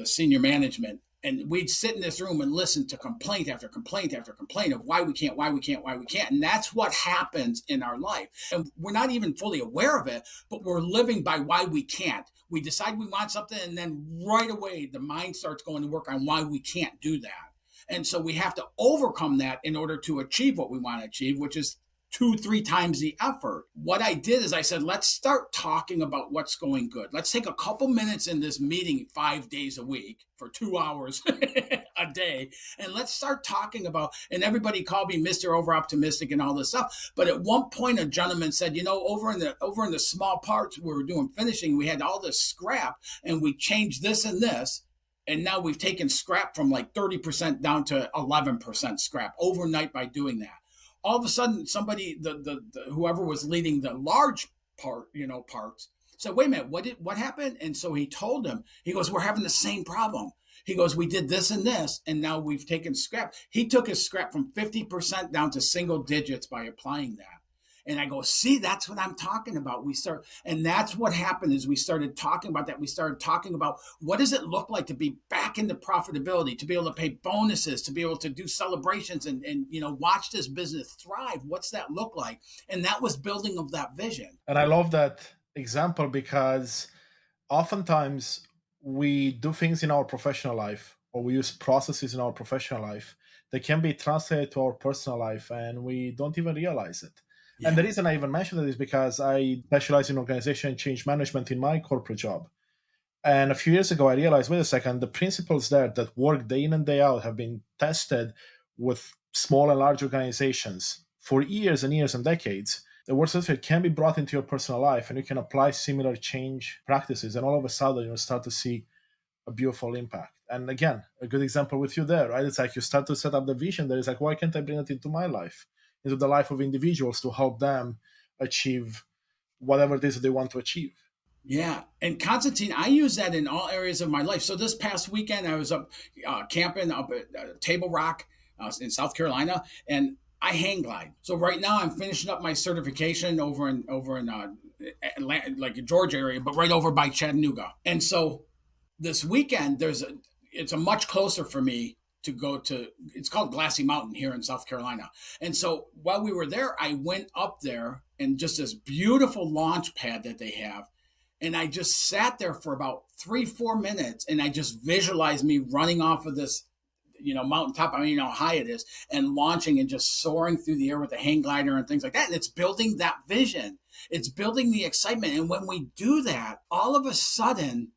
senior management. And we'd sit in this room and listen to complaint after complaint after complaint of why we can't, why we can't, why we can't. And that's what happens in our life. And we're not even fully aware of it, but we're living by why we can't. We decide we want something, and then right away, the mind starts going to work on why we can't do that. And so we have to overcome that in order to achieve what we want to achieve, which is 2-3 times the effort. What I did is I said, let's start talking about what's going good. Let's take a couple minutes in this meeting 5 days a week for 2 hours a day. And let's start talking about, and everybody called me Mr. Over Optimistic and all this stuff. But at one point, a gentleman said, over in the small parts we were doing finishing, we had all this scrap and we changed this and this. And now we've taken scrap from like 30% down to 11% scrap overnight by doing that. All of a sudden, somebody, the whoever was leading the large parts, said, "Wait a minute, what happened?" And so he told him. He goes, "We're having the same problem." He goes, "We did this and this, and now we've taken scrap." He took his scrap from 50% down to single digits by applying that. And I go, see, that's what I'm talking about. And that's what happened is we started talking about that. We started talking about what does it look like to be back into profitability, to be able to pay bonuses, to be able to do celebrations and watch this business thrive. What's that look like? And that was building of that vision. And I love that example because oftentimes we do things in our professional life or we use processes in our professional life that can be translated to our personal life and we don't even realize it. Yeah. And the reason I even mentioned that is because I specialize in organization and change management in my corporate job. And a few years ago, I realized, wait a second, the principles there that work day in and day out have been tested with small and large organizations for years and years and decades. The work certificate can be brought into your personal life and you can apply similar change practices. And all of a sudden, you'll start to see a beautiful impact. And again, a good example with you there, right? It's like you start to set up the vision there. It's like, why can't I bring it into my life, into the life of individuals to help them achieve whatever it is that they want to achieve? Yeah. And Constantine, I use that in all areas of my life. So this past weekend, I was up camping up at Table Rock in South Carolina, and I hang glide. So right now I'm finishing up my certification over in Atlanta, like a Georgia area, but right over by Chattanooga. And so this weekend, it's a much closer for me to go to. It's called Glassy Mountain here in South Carolina. And so while we were there, I went up there and just this beautiful launch pad that they have. And I just sat there for about 3-4 minutes and I just visualized me running off of this, mountaintop. I mean, you know how high it is, and launching and just soaring through the air with a hang glider and things like that. And it's building that vision. It's building the excitement. And when we do that, all of a sudden,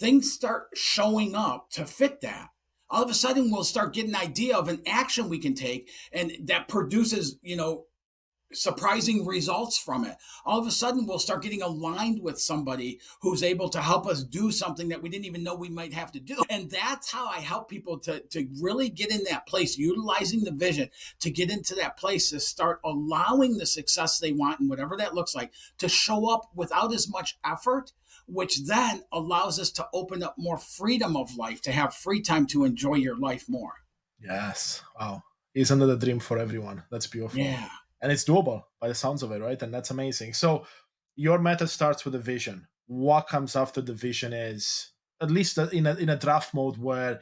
things start showing up to fit that. All of a sudden, we'll start getting an idea of an action we can take, and that produces, surprising results from it. All of a sudden, we'll start getting aligned with somebody who's able to help us do something that we didn't even know we might have to do. And that's how I help people to really get in that place, utilizing the vision to get into that place, to start allowing the success they want, and whatever that looks like, to show up without as much effort, which then allows us to open up more freedom of life, to have free time to enjoy your life more. Yes. Wow. Isn't that a dream for everyone? That's beautiful. Yeah. And it's doable by the sounds of it, right? And that's amazing. So your method starts with a vision. What comes after the vision is, at least in a draft mode, where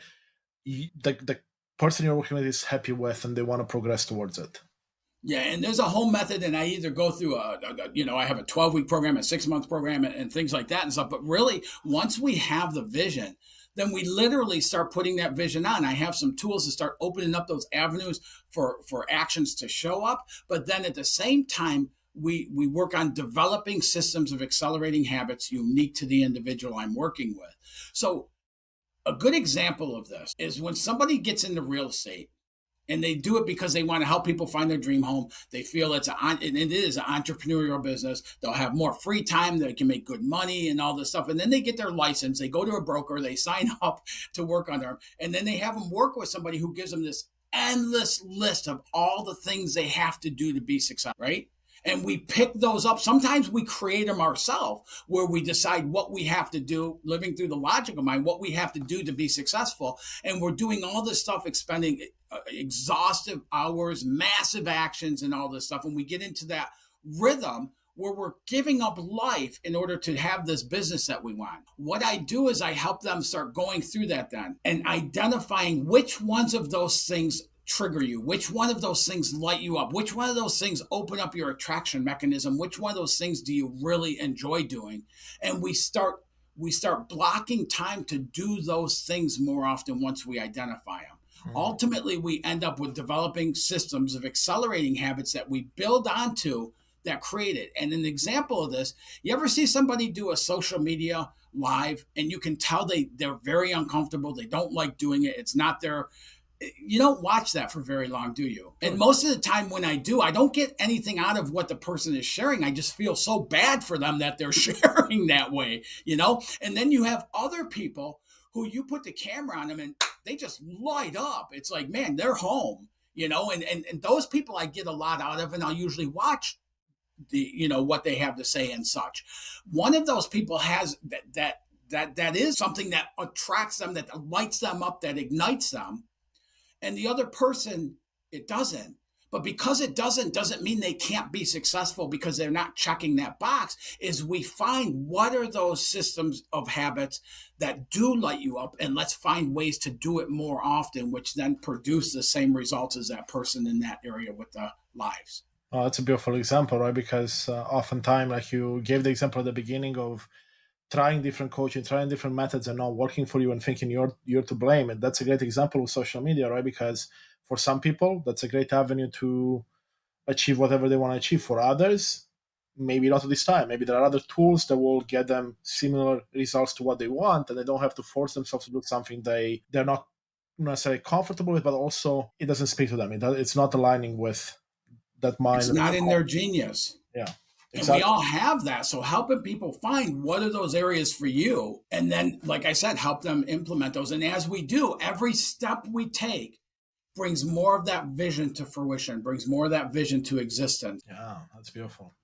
the person you're working with is happy with and they want to progress towards it. Yeah, and there's a whole method, and I either go through I have a 12-week program, a 6-month program, and things like that and stuff. But really, once we have the vision, then we literally start putting that vision on. I have some tools to start opening up those avenues for actions to show up. But then at the same time, we work on developing systems of accelerating habits unique to the individual I'm working with. So a good example of this is when somebody gets into real estate and they do it because they want to help people find their dream home. They feel it is an entrepreneurial business. They'll have more free time. They can make good money and all this stuff. And then they get their license. They go to a broker. They sign up to work on them. And then they have them work with somebody who gives them this endless list of all the things they have to do to be successful, right? And we pick those up. Sometimes we create them ourselves, where we decide what we have to do, living through the logic of mind, what we have to do to be successful. And we're doing all this stuff, expending exhaustive hours, massive actions, and all this stuff. And we get into that rhythm where we're giving up life in order to have this business that we want. What I do is I help them start going through that then and identifying which ones of those things trigger you, which one of those things light you up, which one of those things open up your attraction mechanism, which one of those things do you really enjoy doing. And we start blocking time to do those things more often once we identify them. Ultimately, we end up with developing systems of accelerating habits that we build onto that create it. And an example of this, you ever see somebody do a social media live and you can tell they're very uncomfortable, they don't like doing it, it's not their, you don't watch that for very long, do you? And most of the time when I do, I don't get anything out of what the person is sharing. I just feel so bad for them that they're sharing that way, And then you have other people who you put the camera on them and they just light up. It's like, man, they're home, and those people I get a lot out of, and I'll usually watch what they have to say and such. One of those people has that is something that attracts them, that lights them up, that ignites them. And the other person, it doesn't. But because it doesn't mean they can't be successful because they're not checking that box. Is we find what are those systems of habits that do light you up, and let's find ways to do it more often, which then produce the same results as that person in that area with the lives. Oh, that's a beautiful example, right? Because oftentimes, like you gave the example at the beginning of trying different coaching, trying different methods and not working for you and thinking you're to blame. And that's a great example of social media, right? Because for some people, that's a great avenue to achieve whatever they want to achieve. For others, maybe not at this time. Maybe there are other tools that will get them similar results to what they want, and they don't have to force themselves to do something they're not necessarily comfortable with, but also it doesn't speak to them. It's not aligning with that mind. It's not in their genius. Yeah. Exactly. And we all have that. So helping people find what are those areas for you. And then, like I said, help them implement those. And as we do, every step we take brings more of that vision to fruition, brings more of that vision to existence. Yeah, that's beautiful.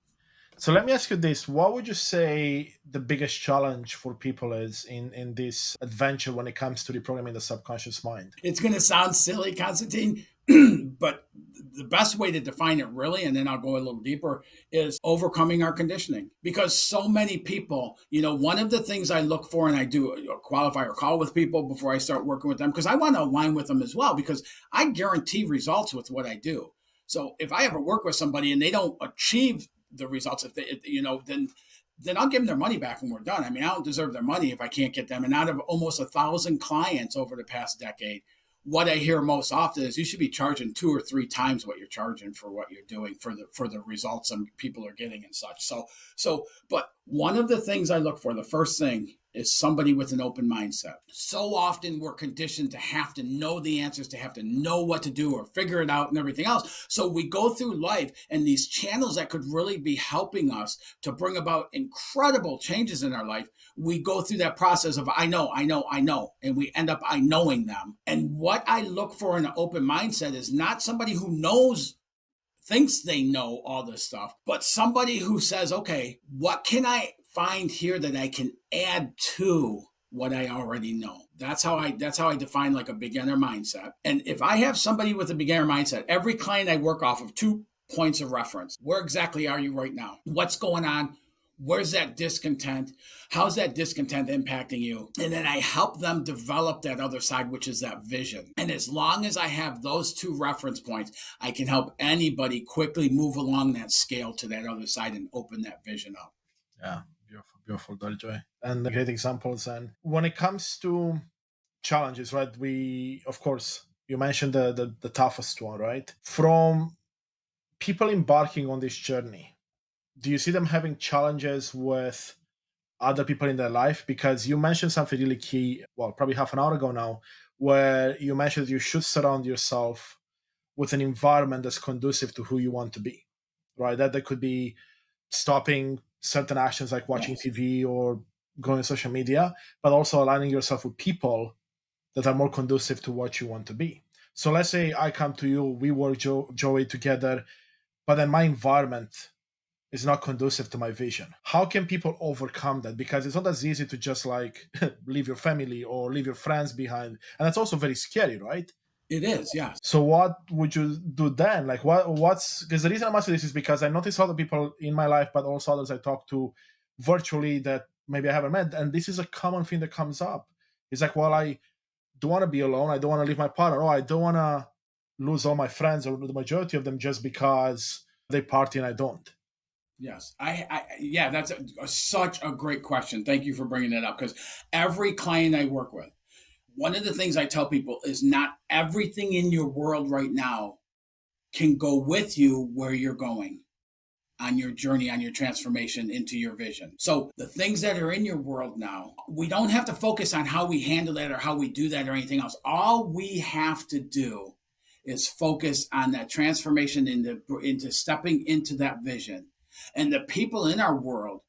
So let me ask you this. What would you say the biggest challenge for people is in this adventure when it comes to reprogramming the subconscious mind? It's going to sound silly, Constantine, but the best way to define it really, and then I'll go a little deeper, is overcoming our conditioning. Because so many people, one of the things I look for, and I do a qualifier call with people before I start working with them, because I want to align with them as well, because I guarantee results with what I do. So if I ever work with somebody and they don't achieve the results, if they, then I'll give them their money back when we're done. I mean, I don't deserve their money if I can't get them. And out of almost 1,000 clients over the past decade, what I hear most often is you should be charging 2 or 3 times what you're charging for what you're doing for the results some people are getting and such. But one of the things I look for, the first thing, is somebody with an open mindset. So often we're conditioned to have to know the answers, to have to know what to do or figure it out and everything else. So we go through life and these channels that could really be helping us to bring about incredible changes in our life. We go through that process of I know, and we end up I knowing them. And what I look for in an open mindset is not somebody who thinks they know all this stuff, but somebody who says, okay, what can I find here that I can add to what I already know? That's how I define like a beginner mindset. And if I have somebody with a beginner mindset, every client I work off of, two points of reference. Where exactly are you right now? What's going on? Where's that discontent? How's that discontent impacting you? And then I help them develop that other side, which is that vision. And as long as I have those two reference points, I can help anybody quickly move along that scale to that other side and open that vision up. Yeah, beautiful, beautiful, Joy. And great examples. And when it comes to challenges, right? We, of course, you mentioned the toughest one, right? From people embarking on this journey, do you see them having challenges with other people in their life? Because you mentioned something really key, well, probably half an hour ago now, where you mentioned you should surround yourself with an environment that's conducive to who you want to be, right? That could be stopping certain actions like watching TV or going on social media, but also aligning yourself with people that are more conducive to what you want to be. So let's say I come to you, we work, Joey, together, but then my environment is not conducive to my vision. How can people overcome that? Because it's not as easy to just like leave your family or leave your friends behind. And that's also very scary, right? It is, yes. So what would you do then? Like what's, because the reason I'm asking this is because I notice other people in my life, but also others I talk to virtually that maybe I haven't met. And this is a common thing that comes up. It's like, well, I don't want to be alone. I don't want to leave my partner. Oh, I don't want to lose all my friends or the majority of them just because they party and I don't. Yes, yeah, that's such a great question. Thank you for bringing it up, because every client I work with, one of the things I tell people is not everything in your world right now can go with you where you're going on your journey, on your transformation into your vision. So the things that are in your world now, we don't have to focus on how we handle that or how we do that or anything else. All we have to do is focus on that transformation into stepping into that vision. And the people in our world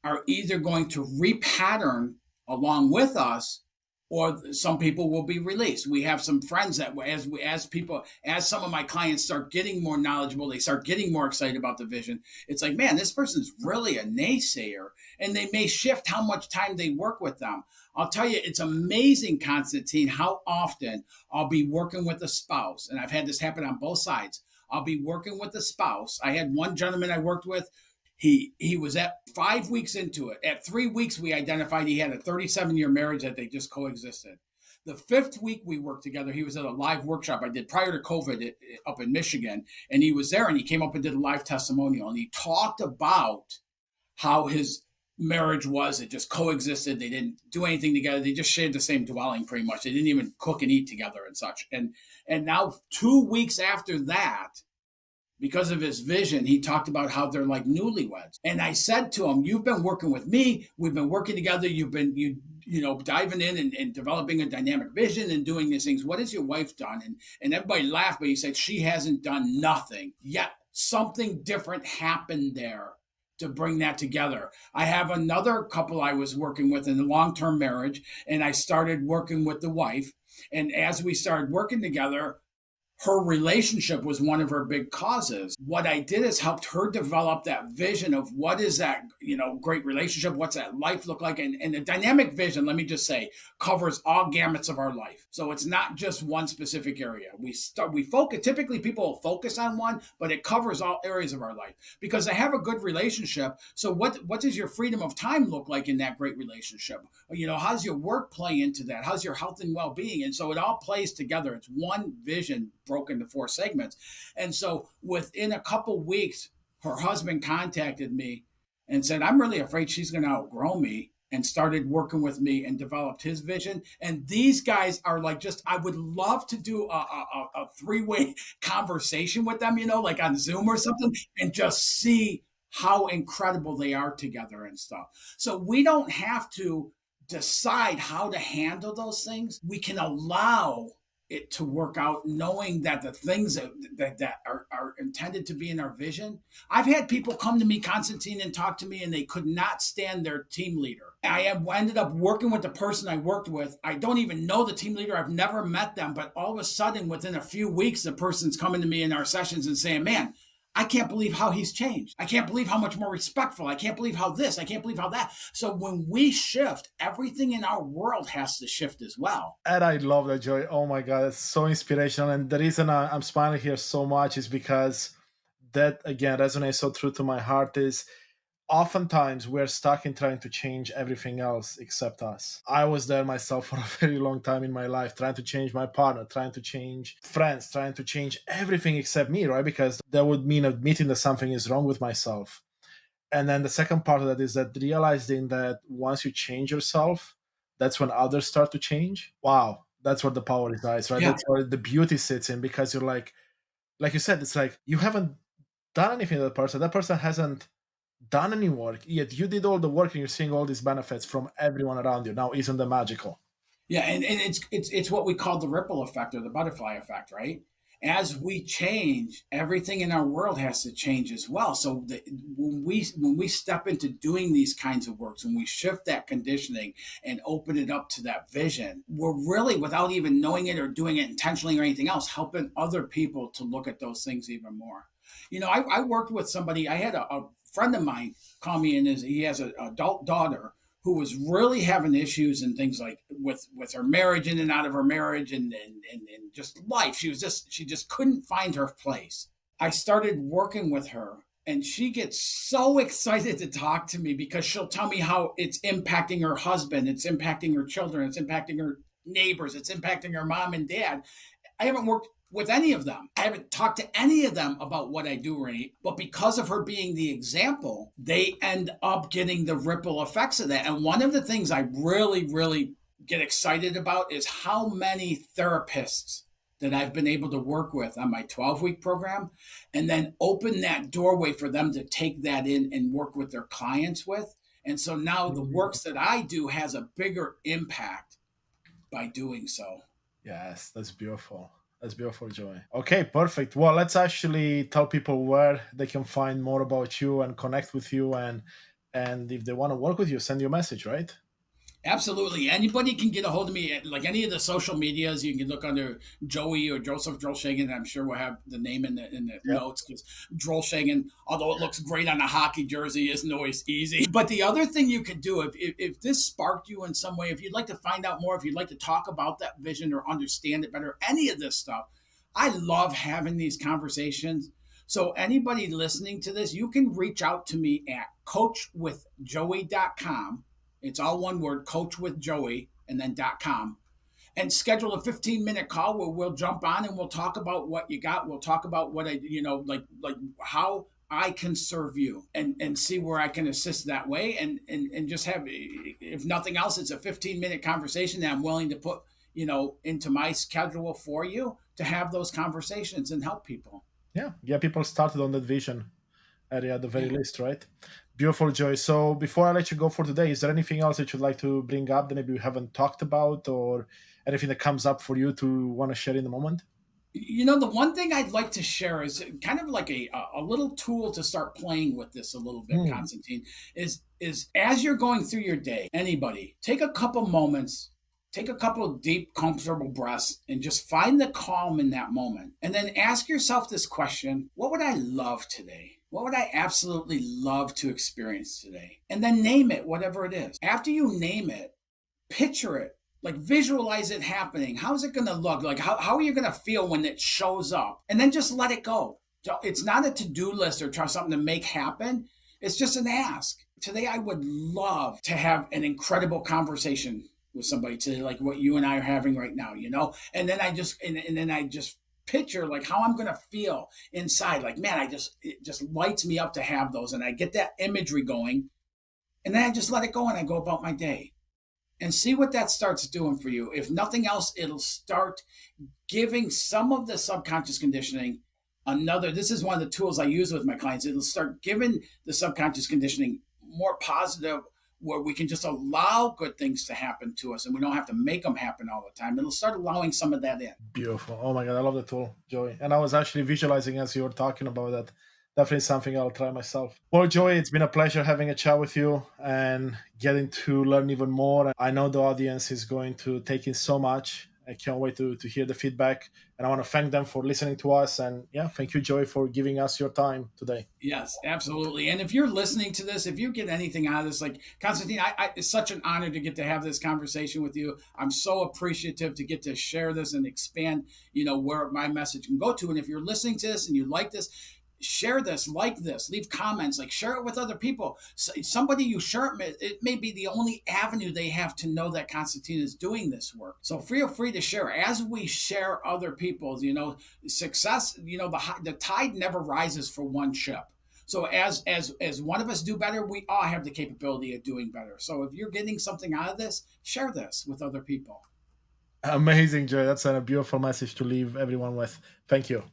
are either going to repattern along with us, or some people will be released. We have some friends that as some of my clients start getting more knowledgeable, they start getting more excited about the vision. It's like, man, this person's really a naysayer, and they may shift how much time they work with them. I'll tell you, it's amazing, Constantine, how often I'll be working with a spouse, and I've had this happen on both sides. I'll be working with a spouse. I had one gentleman I worked with. He was at 5 weeks into it. At 3 weeks, we identified he had a 37-year marriage that they just coexisted. The 5th week we worked together, he was at a live workshop I did prior to COVID up in Michigan. And he was there and he came up and did a live testimonial. And he talked about how his marriage was. It just coexisted. They didn't do anything together. They just shared the same dwelling pretty much. They didn't even cook and eat together and such. And now 2 weeks after that, because of his vision, he talked about how they're like newlyweds. And I said to him, you've been working with me. We've been working together. You've been, diving in and developing a dynamic vision and doing these things. What has your wife done? And everybody laughed, but he said, she hasn't done nothing yet. Something different happened there to bring that together. I have another couple I was working with in a long-term marriage, and I started working with the wife. And as we started working together, her relationship was one of her big causes. What I did is helped her develop that vision of what is that, great relationship? What's that life look like? And the dynamic vision, let me just say, covers all gamuts of our life. So it's not just one specific area. We focus, typically people will focus on one, but it covers all areas of our life because they have a good relationship. So what does your freedom of time look like in that great relationship? How's your work play into that? How's your health and well-being? And so it all plays together. It's one vision broken into 4 segments. And so within a couple weeks, her husband contacted me and said, I'm really afraid she's going to outgrow me, and started working with me and developed his vision. And these guys are like, I would love to do a 3-way conversation with them, like on Zoom or something, and just see how incredible they are together and stuff. So we don't have to decide how to handle those things. We can allow it to work out, knowing that the things that are intended to be in our vision. I've had people come to me, Constantine, and talk to me, and they could not stand their team leader. I ended up working with the person I worked with. I don't even know the team leader. I've never met them, but all of a sudden, within a few weeks, the person's coming to me in our sessions and saying, man, I can't believe how he's changed. I can't believe how much more respectful. I can't believe how this. I can't believe how that. So when we shift, everything in our world has to shift as well. And I love that, Joey. Oh my God, it's so inspirational. And the reason I'm smiling here so much is because that again resonates so true to my heart is oftentimes we're stuck in trying to change everything else except us. I was there myself for a very long time in my life, trying to change my partner, trying to change friends, trying to change everything except me, right? Because that would mean admitting that something is wrong with myself. And then the second part of that is that realizing that once you change yourself, that's when others start to change. Wow, that's where the power resides, right? Yeah. That's where the beauty sits in, because you're like you said, it's like you haven't done anything to that person. That person hasn't done any work, yet you did all the work and you're seeing all these benefits from everyone around you. Now, isn't that magical? Yeah, and it's what we call the ripple effect or the butterfly effect, right? As we change, everything in our world has to change as well. So when we step into doing these kinds of works, when we shift that conditioning and open it up to that vision, we're really, without even knowing it or doing it intentionally or anything else, helping other people to look at those things even more. I worked with somebody. I had a friend of mine call me, and he has an adult daughter who was really having issues and things like with her marriage, in and out of her marriage, and just life. She just couldn't find her place. I started working with her, and she gets so excited to talk to me because she'll tell me how it's impacting her husband, it's impacting her children, it's impacting her neighbors, it's impacting her mom and dad. I haven't worked with any of them. I haven't talked to any of them about what I do, Renee. But because of her being the example, they end up getting the ripple effects of that. And one of the things I really, really get excited about is how many therapists that I've been able to work with on my 12-week program, and then open that doorway for them to take that in and work with their clients with. And so now the works that I do has a bigger impact by doing so. Yes, that's beautiful. That's beautiful, Joy. Okay, perfect. Well, let's actually tell people where they can find more about you and connect with you, and if they want to work with you, send you a message, right? Absolutely. Anybody can get a hold of me at like any of the social medias. You can look under Joey or Joseph Drolshagen. I'm sure we'll have the name in the Yep. notes, because Drolshagen, although it looks great on a hockey jersey, isn't always easy. But the other thing you could do, if this sparked you in some way, if you'd like to find out more, if you'd like to talk about that vision or understand it better, any of this stuff, I love having these conversations. So anybody listening to this, you can reach out to me at coachwithjoey.com. It's all one word, coachwithjoey, and then .com. And schedule a 15-minute call where we'll jump on and we'll talk about what you got. We'll talk about what like how I can serve you, and see where I can assist that way. And just have, if nothing else, it's a 15-minute conversation that I'm willing to put, into my schedule for you to have those conversations and help people. Yeah, get people started on that vision area at the very Yeah. least, right? Beautiful, Joy. So before I let you go for today, is there anything else that you'd like to bring up that maybe we haven't talked about, or anything that comes up for you to want to share in the moment? The one thing I'd like to share is kind of like a little tool to start playing with this a little bit, Hmm. Constantine, is as you're going through your day, anybody, take a couple moments, take a couple of deep, comfortable breaths, and just find the calm in that moment. And then ask yourself this question: what would I love today? What would I absolutely love to experience today? And then name it, whatever it is. After you name it, picture it, like visualize it happening. How's it going to look? Like, how are you going to feel when it shows up? And then just let it go. So it's not a to-do list or try something to make happen. It's just an ask. Today, I would love to have an incredible conversation with somebody today, like what you and I are having right now, And then I just picture like how I'm going to feel inside. Like, man, it just lights me up to have those. And I get that imagery going. And then I just let it go and I go about my day, and see what that starts doing for you. If nothing else, it'll start giving some of the subconscious conditioning another. This is one of the tools I use with my clients. It'll start giving the subconscious conditioning more positive, where we can just allow good things to happen to us and we don't have to make them happen all the time. It'll start allowing some of that in. Beautiful. Oh my God, I love the tool, Joey. And I was actually visualizing as you were talking about that. Definitely something I'll try myself. Well, Joey, it's been a pleasure having a chat with you and getting to learn even more. I know the audience is going to take in so much. I can't wait to hear the feedback. And I want to thank them for listening to us. And yeah, thank you, Joey, for giving us your time today. Yes, absolutely. And if you're listening to this, if you get anything out of this, like Constantine, it's such an honor to get to have this conversation with you. I'm so appreciative to get to share this and expand, where my message can go to. And if you're listening to this and you like this, share this, like this, leave comments, like share it with other people. Somebody you share it may be the only avenue they have to know that Constantin is doing this work. So feel free to share. As we share other people's, success, the tide never rises for one ship. So as one of us do better, we all have the capability of doing better. So if you're getting something out of this, share this with other people. Amazing, Joy. That's a beautiful message to leave everyone with. Thank you.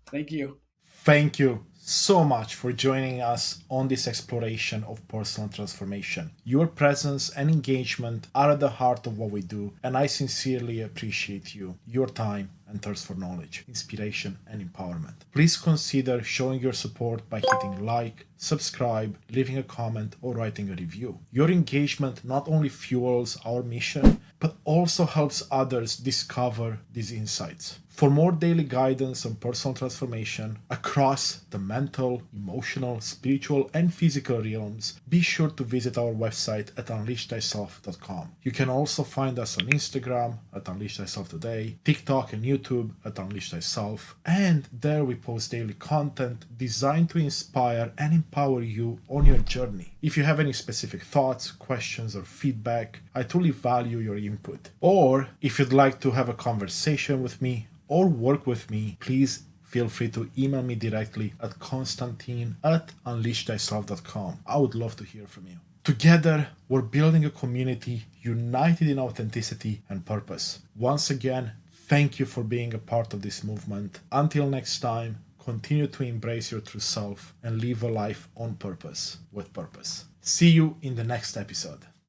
Thank you. Thank you so much for joining us on this exploration of personal transformation. Your presence and engagement are at the heart of what we do, and I sincerely appreciate you, your time, and thirst for knowledge, inspiration, and empowerment. Please consider showing your support by hitting like, subscribe, leaving a comment, or writing a review. Your engagement not only fuels our mission, but also helps others discover these insights. For more daily guidance on personal transformation across the mental, emotional, spiritual, and physical realms, be sure to visit our website at unleashthyself.com. You can also find us on Instagram at Unleash Thyself Today, TikTok and YouTube at Unleash Thyself, and there we post daily content designed to inspire and empower you on your journey. If you have any specific thoughts, questions, or feedback, I truly value your input. Or if you'd like to have a conversation with me or work with me, please feel free to email me directly at constantin@unleashthyself.com. I would love to hear from you. Together, we're building a community united in authenticity and purpose. Once again, thank you for being a part of this movement. Until next time, continue to embrace your true self and live a life on purpose, with purpose. See you in the next episode.